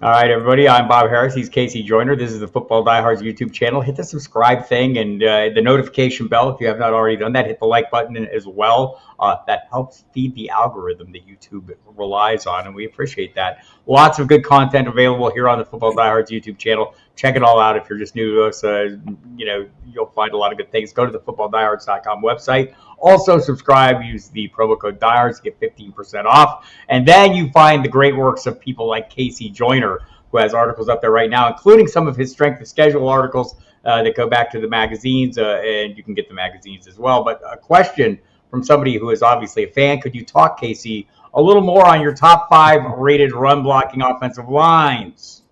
S1: All right, everybody. I'm Bob Harris. He's KC Joyner. This is the Football Diehards YouTube channel. Hit the subscribe thing and the notification bell if you have not already done that. Hit the like button as well. That helps feed the algorithm that YouTube relies on, and we appreciate that. Lots of good content available here on the Football Diehards YouTube channel. Check it all out if you're just new to us. You'll find a lot of good things. Go to the FootballDiehards.com website. Also, subscribe. Use the promo code DIEHARDS to get 15% off. And then you find the great works of people like KC Joyner, who has articles up there right now, including some of his strength of schedule articles that go back to the magazines. And you can get the magazines as well. But a question from somebody who is obviously a fan. Could you talk, KC, a little more on your top 5 rated run blocking offensive lines?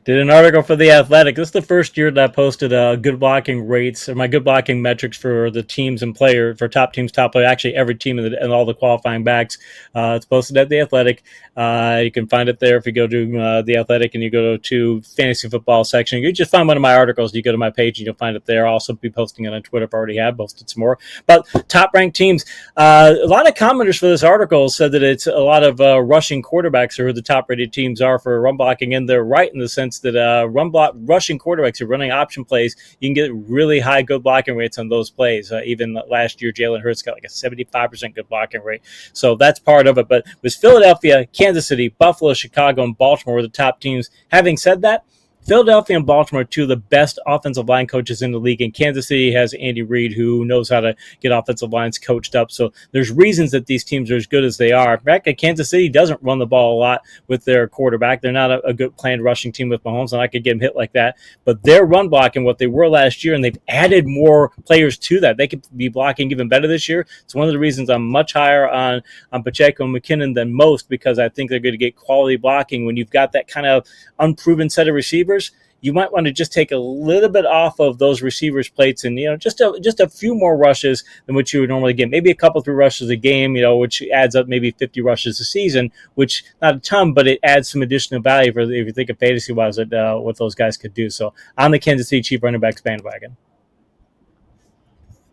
S2: Did an article for The Athletic. This is the first year that I posted good blocking rates, or my good blocking metrics for the teams and players, for top teams, top player, actually every team and all the qualifying backs. It's posted at The Athletic. You can find it there if you go to The Athletic and you go to fantasy football section. You just find one of my articles. You go to my page and you'll find it there. I'll also be posting it on Twitter if I already have posted some more. But top-ranked teams. A lot of commenters for this article said that it's a lot of rushing quarterbacks are who the top-rated teams are for run blocking, and they're right in the sense that rushing quarterbacks who are running option plays, you can get really high good blocking rates on those plays. Even last year, Jalen Hurts got like a 75% good blocking rate. So that's part of it. But it was Philadelphia, Kansas City, Buffalo, Chicago, and Baltimore were the top teams. Having said that, Philadelphia and Baltimore are two of the best offensive line coaches in the league, and Kansas City has Andy Reid, who knows how to get offensive lines coached up. So there's reasons that these teams are as good as they are. In fact, Kansas City doesn't run the ball a lot with their quarterback. They're not a good planned rushing team with Mahomes, and I could get him hit like that. But they're run blocking what they were last year, and they've added more players to that. They could be blocking even better this year. It's one of the reasons I'm much higher on Pacheco and McKinnon than most, because I think they're going to get quality blocking when you've got that kind of unproven set of receivers. You might want to just take a little bit off of those receivers' plates and, just a few more rushes than what you would normally get. Maybe a couple, 3 rushes a game, which adds up maybe 50 rushes a season, which not a ton, but it adds some additional value for if you think of fantasy-wise what those guys could do. So on the Kansas City Chief running backs bandwagon.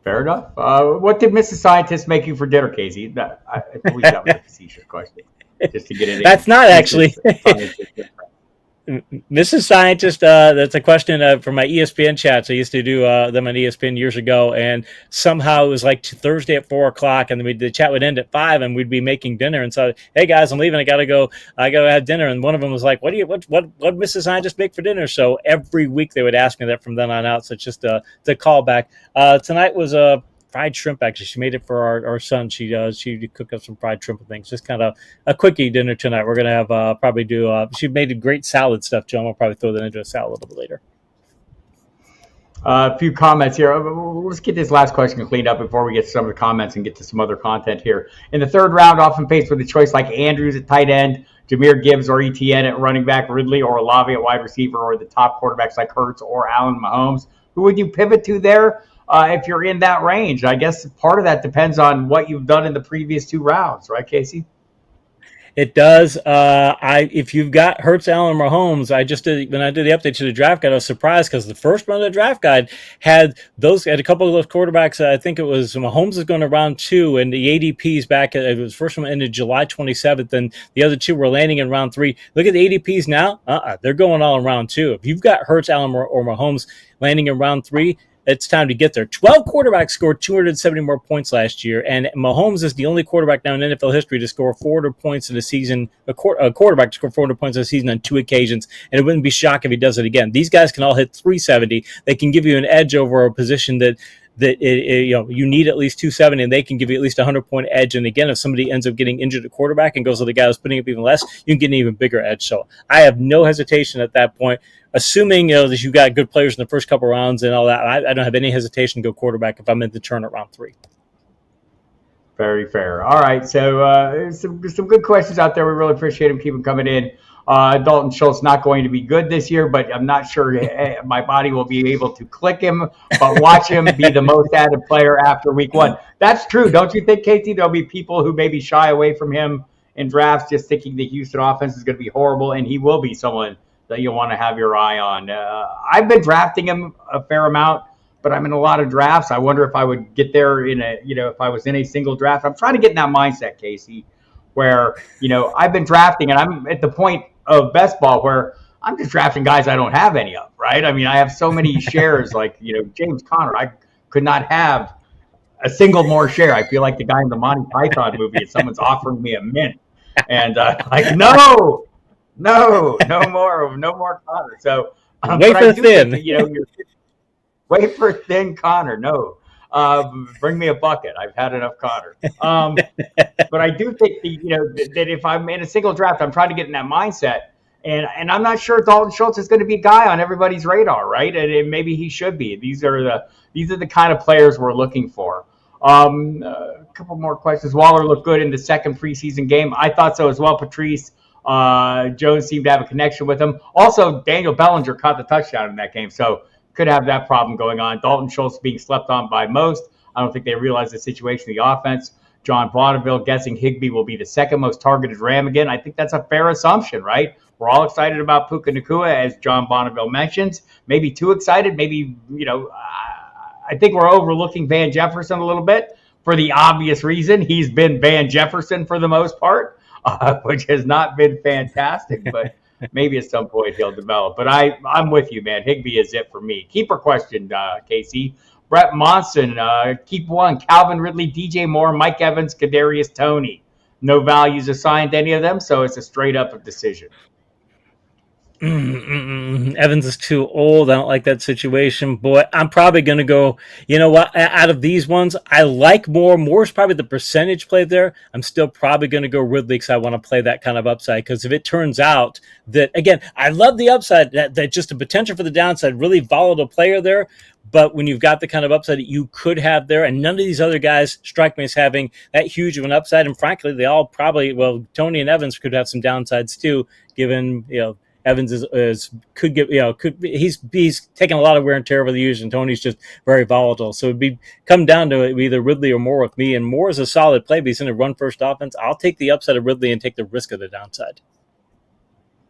S1: Fair enough. What did Mrs. Scientist make you for dinner, Casey? I believe that was a facetious question. Just to get it in.
S2: That's not actually. Mrs. Scientist, that's a question from my ESPN chats. I used to do them on ESPN years ago, and somehow it was like Thursday at 4:00, and the chat would end at 5, and we'd be making dinner. And so, hey guys, I'm leaving. I gotta go have dinner. And one of them was like, "What Mrs. Scientist make for dinner?" So every week they would ask me that from then on out. So it's just a callback. Tonight was fried shrimp. Actually, she made it for our son. She cooked up some fried shrimp and things. Just kind of a quickie dinner tonight. We're gonna have probably do. She made a great salad stuff, John. We'll probably throw that into a salad a little bit later.
S1: A few comments here. Let's get this last question cleaned up before we get to some of the comments and get to some other content here. In the 3rd round, often faced with a choice like Andrews at tight end, Jahmyr Gibbs or Etienne at running back, Ridley or Olave at wide receiver, or the top quarterbacks like Hurts or Allen Mahomes, who would you pivot to there? If you're in that range, I guess part of that depends on what you've done in the previous 2 rounds, right, Casey?
S2: It does. If you've got Hurts, Allen, Mahomes, when I did the update to the draft guide, I was surprised because the first one of the draft guide had a couple of those quarterbacks. I think it was Mahomes is going to round 2, and the ADPs back. It was first one ended July 27th, and the other 2 were landing in round 3. Look at the ADPs now; they're going all in round 2. If you've got Hurts, Allen, or Mahomes landing in round 3. It's time to get there. 12 quarterbacks scored 270 more points last year, and Mahomes is the only quarterback now in NFL history to score 400 points in a season, a quarterback to score 400 points in a season on 2 occasions, and it wouldn't be shocked if he does it again. These guys can all hit 370. They can give you an edge over a position that you need at least 270, and they can give you at least a 100-point edge. And again, if somebody ends up getting injured at quarterback and goes to the guy who's putting up even less, you can get an even bigger edge. So I have no hesitation at that point, assuming that you got good players in the first couple rounds and all that. I don't have any hesitation to go quarterback if I'm in the turn at round 3.
S1: Very fair. All right, so some good questions out there. We really appreciate them. Keep them coming in. Dalton Schultz not going to be good this year, but I'm not sure my body will be able to click him, but watch him be the most added player after week 1. That's true. Don't you think, Casey? There'll be people who maybe shy away from him in drafts just thinking the Houston offense is going to be horrible, and he will be someone that you'll want to have your eye on. I've been drafting him a fair amount, but I'm in a lot of drafts. I wonder if I would get there if I was in a single draft. I'm trying to get in that mindset, Casey, where, I've been drafting, and I'm at the point of best ball where I'm just drafting guys I don't have any of, right? I mean, I have so many shares, like, James Conner. I could not have a single more share. I feel like the guy in the Monty Python movie, and someone's offering me a mint. And no more Conner. So
S2: wait for thin.
S1: Wait for thin Conner. No. Bring me a bucket. I've had enough Conner. But I do think that if I'm in a single draft, I'm trying to get in that mindset, and I'm not sure Dalton Schultz is going to be a guy on everybody's radar, right? And maybe he should be. These are the kind of players we're looking for. A couple more questions. Waller looked good in the second preseason game. I thought so as well, Patrice. Jones seemed to have a connection with him. Also, Daniel Bellinger caught the touchdown in that game, so could have that problem going on. Dalton Schultz being slept on by most. I don't think they realize the situation of the offense. John Bonneville guessing Higbee will be the second most targeted Ram again. I think that's a fair assumption, right? We're all excited about Puka Nacua, as John Bonneville mentions. Maybe too excited. Maybe, I think we're overlooking Van Jefferson a little bit for the obvious reason. He's been Van Jefferson for the most part, which has not been fantastic, but maybe at some point he'll develop. But I'm with you, man. Higbee is it for me. Keeper question, KC. Brett Monson, keep one. Calvin Ridley, DJ Moore, Mike Evans, Kadarius Toney. No values assigned to any of them, so it's a straight-up decision.
S2: Evans is too old. I don't like that situation. Boy, I'm probably going to go, you know what, out of these ones, I like Moore. Moore's probably the percentage play there. I'm still probably going to go Ridley because I want to play that kind of upside. Because if it turns out that, again, I love the upside, that just the potential for the downside, really volatile player there. But when you've got the kind of upside that you could have there, and none of these other guys strike me as having that huge of an upside, and frankly, they all probably, well, Tony and Evans could have some downsides too, given, Evans he's taking a lot of wear and tear over the years, and Tony's just very volatile. So it'd come down to either Ridley or Moore with me, and Moore is a solid play, but he's in a run-first offense. I'll take the upside of Ridley and take the risk of the downside.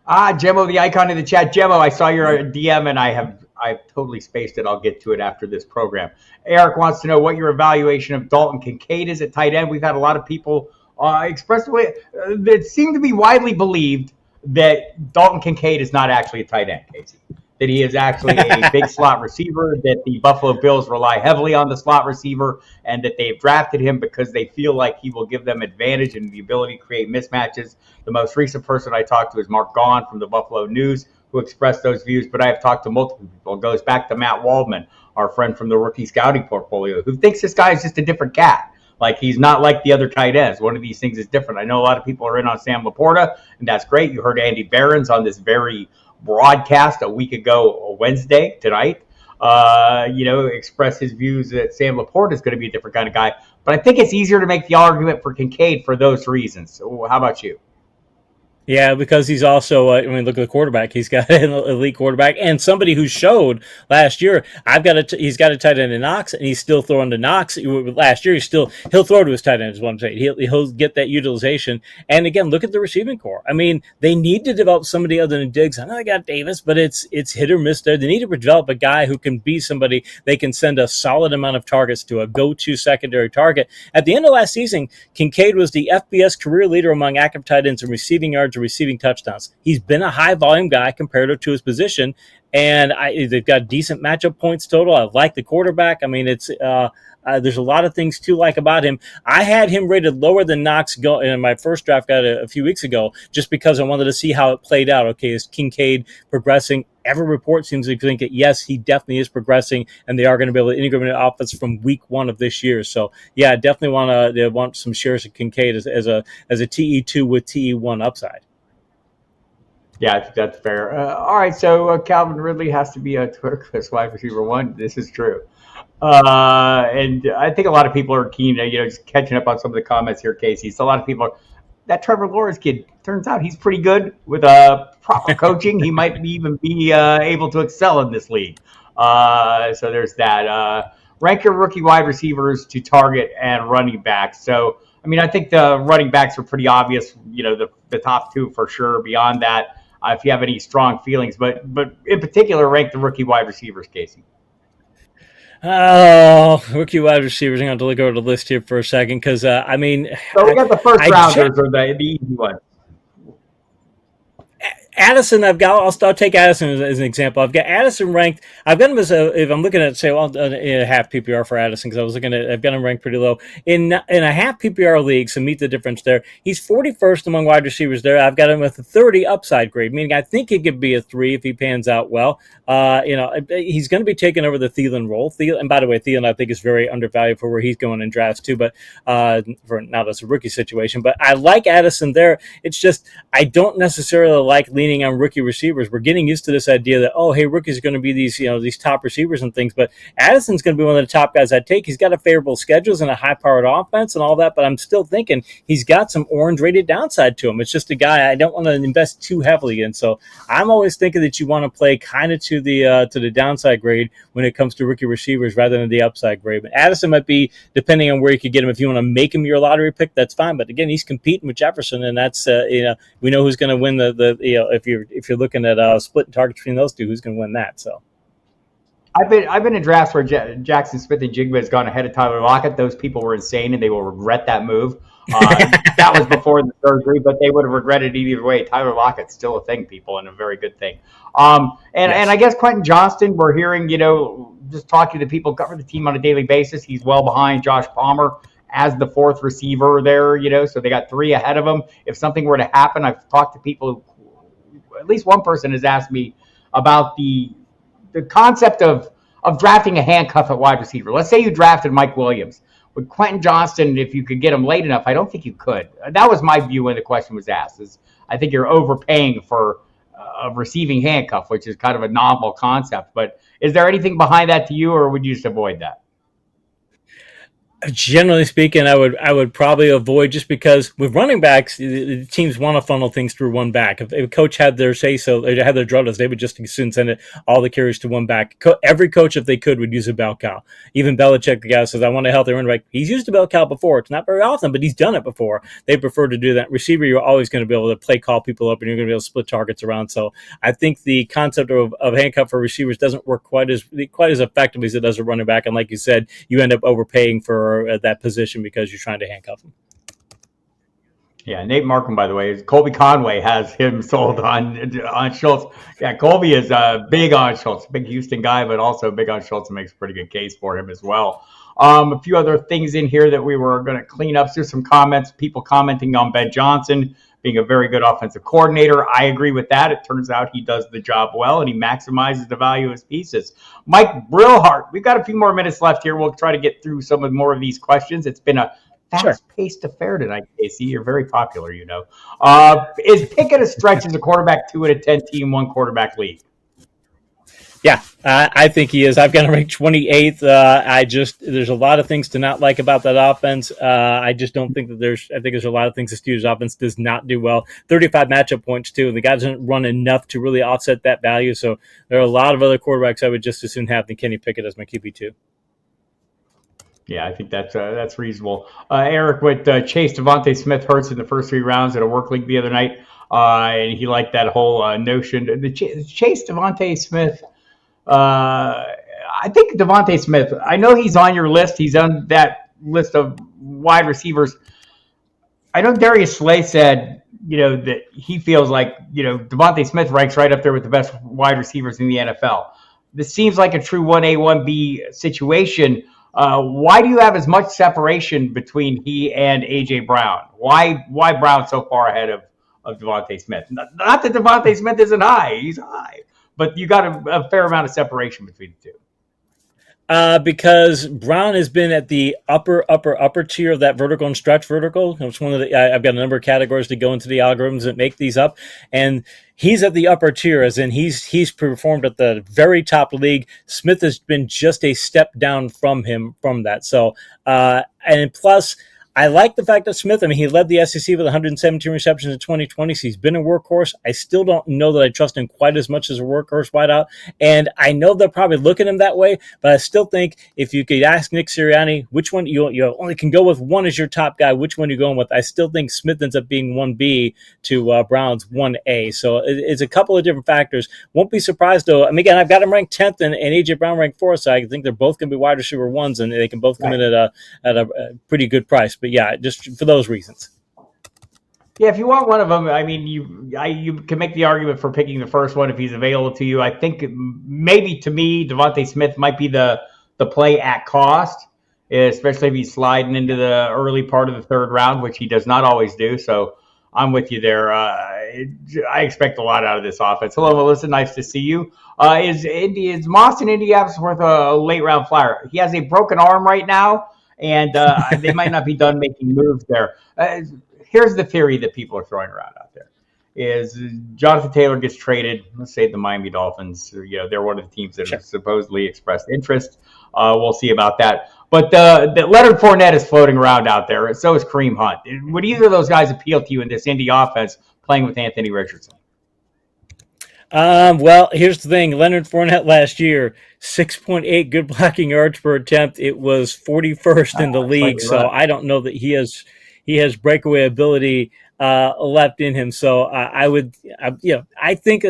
S1: Gemmo, the icon in the chat. Gemmo, I saw your DM, and I've totally spaced it. I'll get to it after this program. Eric wants to know what your evaluation of Dalton Kincaid is at tight end. We've had a lot of people express that seem to be widely believed that Dalton Kincaid is not actually a tight end, Casey. That he is actually a big slot receiver, that the Buffalo Bills rely heavily on the slot receiver, and that they've drafted him because they feel like he will give them advantage and the ability to create mismatches. The most recent person I talked to is Mark Gaughan from the Buffalo News, who expressed those views, but I have talked to multiple people. It goes back to Matt Waldman, our friend from the rookie scouting portfolio, who thinks this guy is just a different cat. Like, he's not like the other tight ends. One of these things is different. I know a lot of people are in on Sam Laporta, and that's great. You heard Andy Behrens on this very broadcast a week ago, Wednesday, tonight, express his views that Sam Laporta is going to be a different kind of guy. But I think it's easier to make the argument for Kincaid for those reasons. So how about you?
S2: Yeah, because he's also, look at the quarterback. He's got an elite quarterback and somebody who showed last year. He's got a tight end in Knox, and he's still throwing to Knox. Last year, he'll throw to his tight end, is what I'm saying. He'll get that utilization. And again, look at the receiving core. I mean, they need to develop somebody other than Diggs. I know they got Davis, but it's hit or miss there. They need to develop a guy who can be somebody they can send a solid amount of targets to, a go-to secondary target. At the end of last season, Kincaid was the FBS career leader among active tight ends in receiving yards, receiving touchdowns. He's been a high volume guy compared to his position, and they've got decent matchup points total. I like the quarterback. I mean, it's there's a lot of things to like about him. I had him rated lower than Knox in my first draft guide a few weeks ago, just because I wanted to see how it played out. Okay, is Kincaid progressing? Every report seems to think that yes, he definitely is progressing, and they are going to be able to integrate the offense from week 1 of this year. So yeah, I definitely want some shares of Kincaid as a TE2 with TE1 upside.
S1: Yeah, I think that's fair. All right, so Calvin Ridley has to be a Twerkless wide receiver 1. This is true. And I think a lot of people are keen to, just catching up on some of the comments here, Casey. So a lot of people are, that Trevor Lawrence kid, turns out he's pretty good with proper coaching. He might even be able to excel in this league. So there's that. Rank your rookie wide receivers to target and running backs. So, I think the running backs are pretty obvious, the top 2 for sure. Beyond that, if you have any strong feelings, but in particular, rank the rookie wide receivers, Casey.
S2: Oh, rookie wide receivers. I'm going to look over the list here for a second because,
S1: So we got the first rounders or the easy ones.
S2: Addison, I'll take Addison as an example. I've got Addison ranked. I've got him as if I'm looking at, say, a half PPR for Addison, because I've got him ranked pretty low in a half PPR league. So meet the difference there. He's 41st among wide receivers there. I've got him with a 30 upside grade, meaning I think he could be a 3 if he pans out well. He's going to be taking over the Thielen role. And by the way, Thielen I think is very undervalued for where he's going in drafts too, but for not as a rookie situation. But I like Addison there. It's just I don't necessarily like leaning on rookie receivers. We're getting used to this idea that, oh, hey, rookies are going to be these, these top receivers and things, but Addison's going to be one of the top guys I'd take. He's got a favorable schedules and a high-powered offense and all that, but I'm still thinking he's got some orange-rated downside to him. It's just a guy I don't want to invest too heavily in. So I'm always thinking that you want to play kind of to the downside grade when it comes to rookie receivers rather than the upside grade. But Addison might be, depending on where you could get him. If you want to make him your lottery pick, that's fine. But again, he's competing with Jefferson, and that's we know who's going to win the if you're looking at splitting targets between those two, who's going to win that. So.
S1: I've been in drafts where Jackson Smith and Jigba has gone ahead of Tyler Lockett. Those people were insane, and they will regret that move. That was before the surgery, but they would have regretted it either way. Tyler Lockett's still a thing, people, and a very good thing. And I guess Quentin Johnston, we're hearing, just talking to people, cover the team on a daily basis. He's well behind Josh Palmer as the fourth receiver there, so they got three ahead of him. If something were to happen, I've talked to people who, at least one person has asked me about the concept of drafting a handcuff at wide receiver. Let's say you drafted Mike Williams. With Quentin Johnston, if you could get him late enough, I don't think you could. That was my view when the question was asked. I think you're overpaying for a receiving handcuff, which is kind of a novel concept. But is there anything behind that to you, or would you just avoid that?
S2: Generally speaking, I would probably avoid, just because with running backs, the teams want to funnel things through one back. If a coach had their say so, they had their druthers, they would just as soon send all the carries to one back. Every coach, if they could, would use a bell cow. Even Belichick, the guy says, I want a healthy running back. He's used a bell cow before. It's not very often, but he's done it before. They prefer to do that. Receiver, you're always going to be able to play call people up, and you're going to be able to split targets around. So I think the concept of handcuff for receivers doesn't work quite as effectively as it does a running back. And like you said, you end up overpaying for that position because you're trying to handcuff him.
S1: Yeah, Nate Markham, by the way, Colby Conway has him sold on Schultz. Yeah, Colby is big on Schultz, big Houston guy, but also big on Schultz, and makes a pretty good case for him as well. A few other things in here that we were going to clean up. There's some comments, people commenting on Ben Johnson being a very good offensive coordinator. I agree with that. It turns out he does the job well, and he maximizes the value of his pieces. Mike Brillhart, we've got a few more minutes left here. We'll try to get through some of more of these questions. It's been a fast-paced affair tonight, KC. You're very popular, Is Pickett a stretch as a quarterback 2 in a 10-team, 1-quarterback league?
S2: Yeah, I think he is. I've got him ranked 28th. There's a lot of things to not like about that offense. I just don't think that I think there's a lot of things the Steelers offense does not do well. 35 matchup points too. The guy doesn't run enough to really offset that value. So there are a lot of other quarterbacks I would just as soon have than Kenny Pickett as my QB2.
S1: Yeah, I think that's reasonable. Eric with Chase, DaVanta Smith, Hurts in the first 3 rounds at a work league the other night. And he liked that whole notion. The Chase, DaVanta Smith, I think DaVanta Smith, I know he's on your list. He's on that list of wide receivers. I know Darius Slay said, that he feels like, DaVanta Smith ranks right up there with the best wide receivers in the NFL. This seems like a true 1A, 1B situation. Why do you have as much separation between he and A.J. Brown? Why Brown so far ahead of DaVanta Smith? Not that DaVanta Smith isn't high. He's high. But you got a fair amount of separation between the two.
S2: Because Brown has been at the upper tier of that vertical and stretch vertical. It's one of I've got a number of categories to go into the algorithms that make these up, and he's at the upper tier, as in he's performed at the very top league. Smith has been just a step down from him from that. So, and plus, I like the fact that Smith, he led the SEC with 117 receptions in 2020, so he's been a workhorse. I still don't know that I trust him quite as much as a workhorse wideout, and I know they'll probably look at him that way, but I still think if you could ask Nick Sirianni which one you only can go with one as your top guy, which one you're going with, I still think Smith ends up being 1B to Brown's 1A. So it's a couple of different factors. Won't be surprised, though. Again, I've got him ranked 10th and A.J. Brown ranked 4th, so I think they're both going to be wide receiver 1s, and they can both come in at a pretty good price. But yeah, just for those reasons.
S1: Yeah, if you want one of them, you can make the argument for picking the first one if he's available to you. I think maybe to me, DaVanta Smith might be the play at cost, especially if he's sliding into the early part of the 3rd round, which he does not always do. So I'm with you there. I expect a lot out of this offense. Hello, Melissa. Nice to see you. Is Moss in Indianapolis worth a late round flyer? He has a broken arm right now, and they might not be done making moves there. Here's the theory that people are throwing around out there. is Jonathan Taylor gets traded. Let's say the Miami Dolphins. They're one of the teams that have supposedly expressed interest. We'll see about that. But the Leonard Fournette is floating around out there. So is Kareem Hunt. Would either of those guys appeal to you in this Indy offense playing with Anthony Richardson?
S2: Well, here's the thing. Leonard Fournette last year, 6.8 good blocking yards per attempt. It was 41st in the league. So I don't know that he has breakaway ability left in him. So I think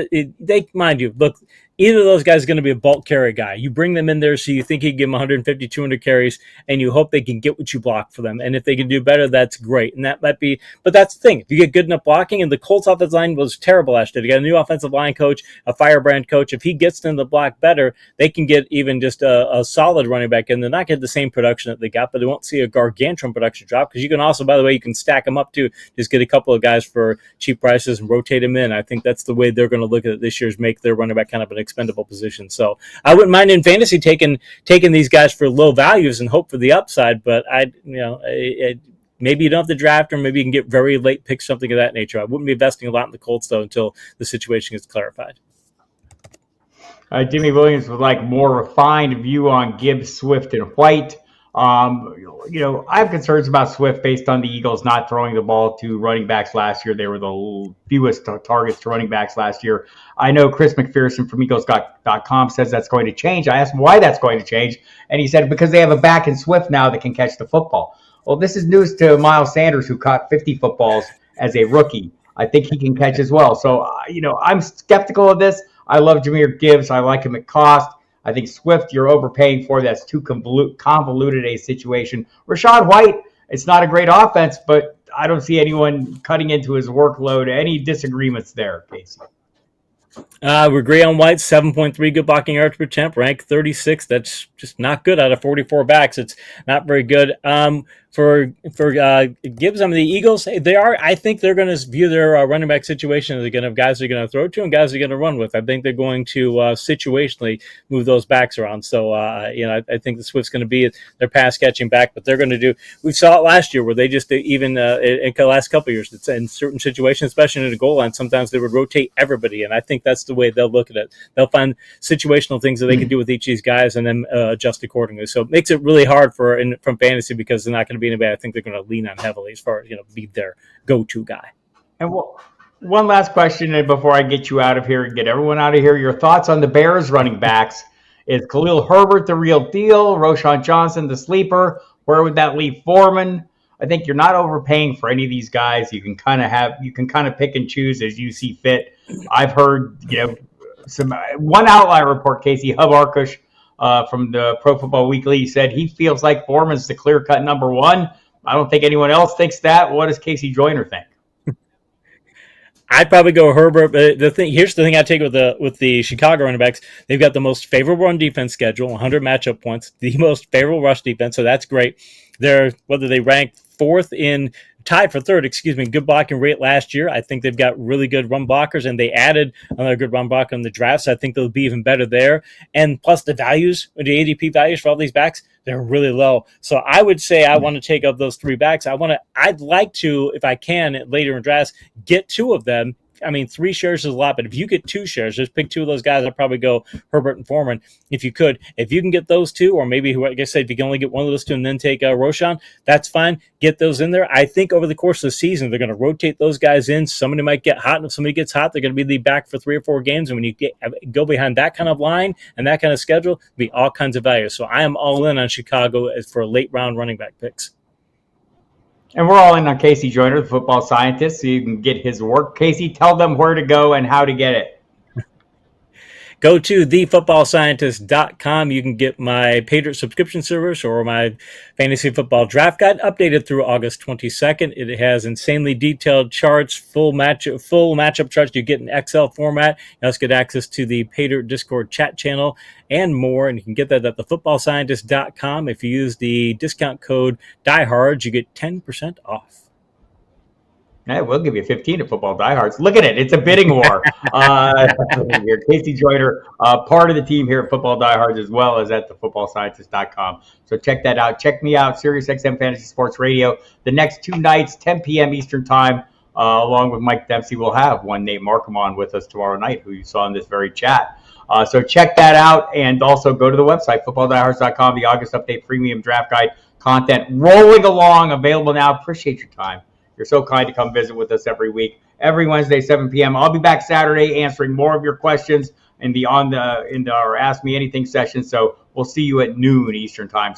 S2: mind you, look, either of those guys is going to be a bulk carry guy. You bring them in there so you think you can give them 150, 200 carries, and you hope they can get what you block for them. And if they can do better, that's great. And that might be, but that's the thing. If you get good enough blocking, and the Colts offensive line was terrible last year. They got a new offensive line coach, a firebrand coach. If he gets them to block better, they can get even just a solid running back, and they're not get the same production that they got, but they won't see a gargantuan production drop, because you can also, by the way, you can stack them up too. Just get a couple of guys for cheap prices and rotate them in. I think that's the way they're going to look at it this year, is make their running back kind of an expendable position. So I wouldn't mind in fantasy taking these guys for low values and hope for the upside, but maybe you don't have to draft, or maybe you can get very late picks, something of that nature. I wouldn't be investing a lot in the Colts though until the situation gets clarified.
S1: Jimmy Williams would like more refined view on Gibbs, Swift, and White. I have concerns about Swift based on the Eagles not throwing the ball to running backs last year. They were the fewest targets to running backs last year. I know Chris McPherson from Eagles.com says that's going to change. I asked him why that's going to change, and he said because they have a back in Swift now that can catch the football. Well, this is news to Miles Sanders, who caught 50 footballs as a rookie. I think he can catch as well. So, I'm skeptical of this. I love Jahmyr Gibbs. I like him at cost. I think Swift, you're overpaying for. That's too convoluted a situation. Rachaad White, it's not a great offense, but I don't see anyone cutting into his workload. Any disagreements there, Casey?
S2: We agree on White, 7.3 good blocking yards per attempt, ranked 36. That's just not good out of 44 backs. It's not very good. For Gibbs, the Eagles, I think they're going to view their running back situation as they're going to have guys they're going to throw to and guys they're going to run with. I think they're going to situationally move those backs around. So, I think the Swift's going to be their pass catching back, but they're going to do. We saw it last year where they just even in the last couple of years, it's in certain situations, especially in the goal line, sometimes they would rotate everybody, and I think that's the way they'll look at it. They'll find situational things that they can do with each of these guys and then adjust accordingly. So it makes it really hard from fantasy, because they're not going to be anybody I think they're going to lean on heavily as far as be their go-to guy. And
S1: one last question before I get you out of here and get everyone out of here. Your thoughts on the Bears running backs? Is Khalil Herbert the real deal? Roschon Johnson the sleeper? Where would that leave Foreman? I think you're not overpaying for any of these guys. You can kind of pick and choose as you see fit. I've heard one outlier report. Casey Hubarkush from the Pro Football Weekly said he feels like Foreman's the clear-cut number one. I don't think anyone else thinks that. What does KC Joyner think?
S2: I'd probably go Herbert, but here's the thing I take with the Chicago running backs. They've got the most favorable run defense schedule, 100 matchup points, the most favorable rush defense, so that's great. Whether they rank tied for third, good blocking rate last year. I think they've got really good run blockers, and they added another good run blocker in the draft, so I think they'll be even better there. And plus the values, the ADP values for all these backs, they're really low. So I would say I want to take up those three backs. I'd like to, if I can, later in drafts, get two of them. 3 shares is a lot, but if you get 2 shares, just pick 2 of those guys. I'd probably go Herbert and Foreman if you could. If you can get those 2, or maybe, like I said, if you can only get one of those 2 and then take Roschon, that's fine. Get those in there. I think over the course of the season, they're going to rotate those guys in. Somebody might get hot, and if somebody gets hot, they're going to be back for 3 or 4 games. And when you go behind that kind of line and that kind of schedule, it'll be all kinds of value. So I am all in on Chicago for late-round running back picks.
S1: And we're all in on KC Joyner, the football scientist, so you can get his work. Casey, tell them where to go and how to get it.
S2: Go to thefootballscientist.com. You can get my paid subscription service or my fantasy football draft guide updated through August 22nd. It has insanely detailed charts, full matchup charts. You get an Excel format. You also get access to the paid Discord chat channel and more. And you can get that at thefootballscientist.com. If you use the discount code DieHards, you get 10% off.
S1: Yeah, we'll give you 15 at Football Diehards. Look at it. It's a bidding war. Here, KC Joyner, part of the team here at Football Diehards, as well as at thefootballscientist.com. So check that out. Check me out, SiriusXM Fantasy Sports Radio. The next 2 nights, 10 p.m. Eastern Time, along with Mike Dempsey. We'll have one Nate Markham on with us tomorrow night, who you saw in this very chat. So check that out, and also go to the website, FootballDiehards.com, the August Update Premium Draft Guide content rolling along, available now. Appreciate your time. You're so kind to come visit with us every week, every Wednesday, 7 p.m. I'll be back Saturday answering more of your questions in our Ask Me Anything session. So we'll see you at noon Eastern Time.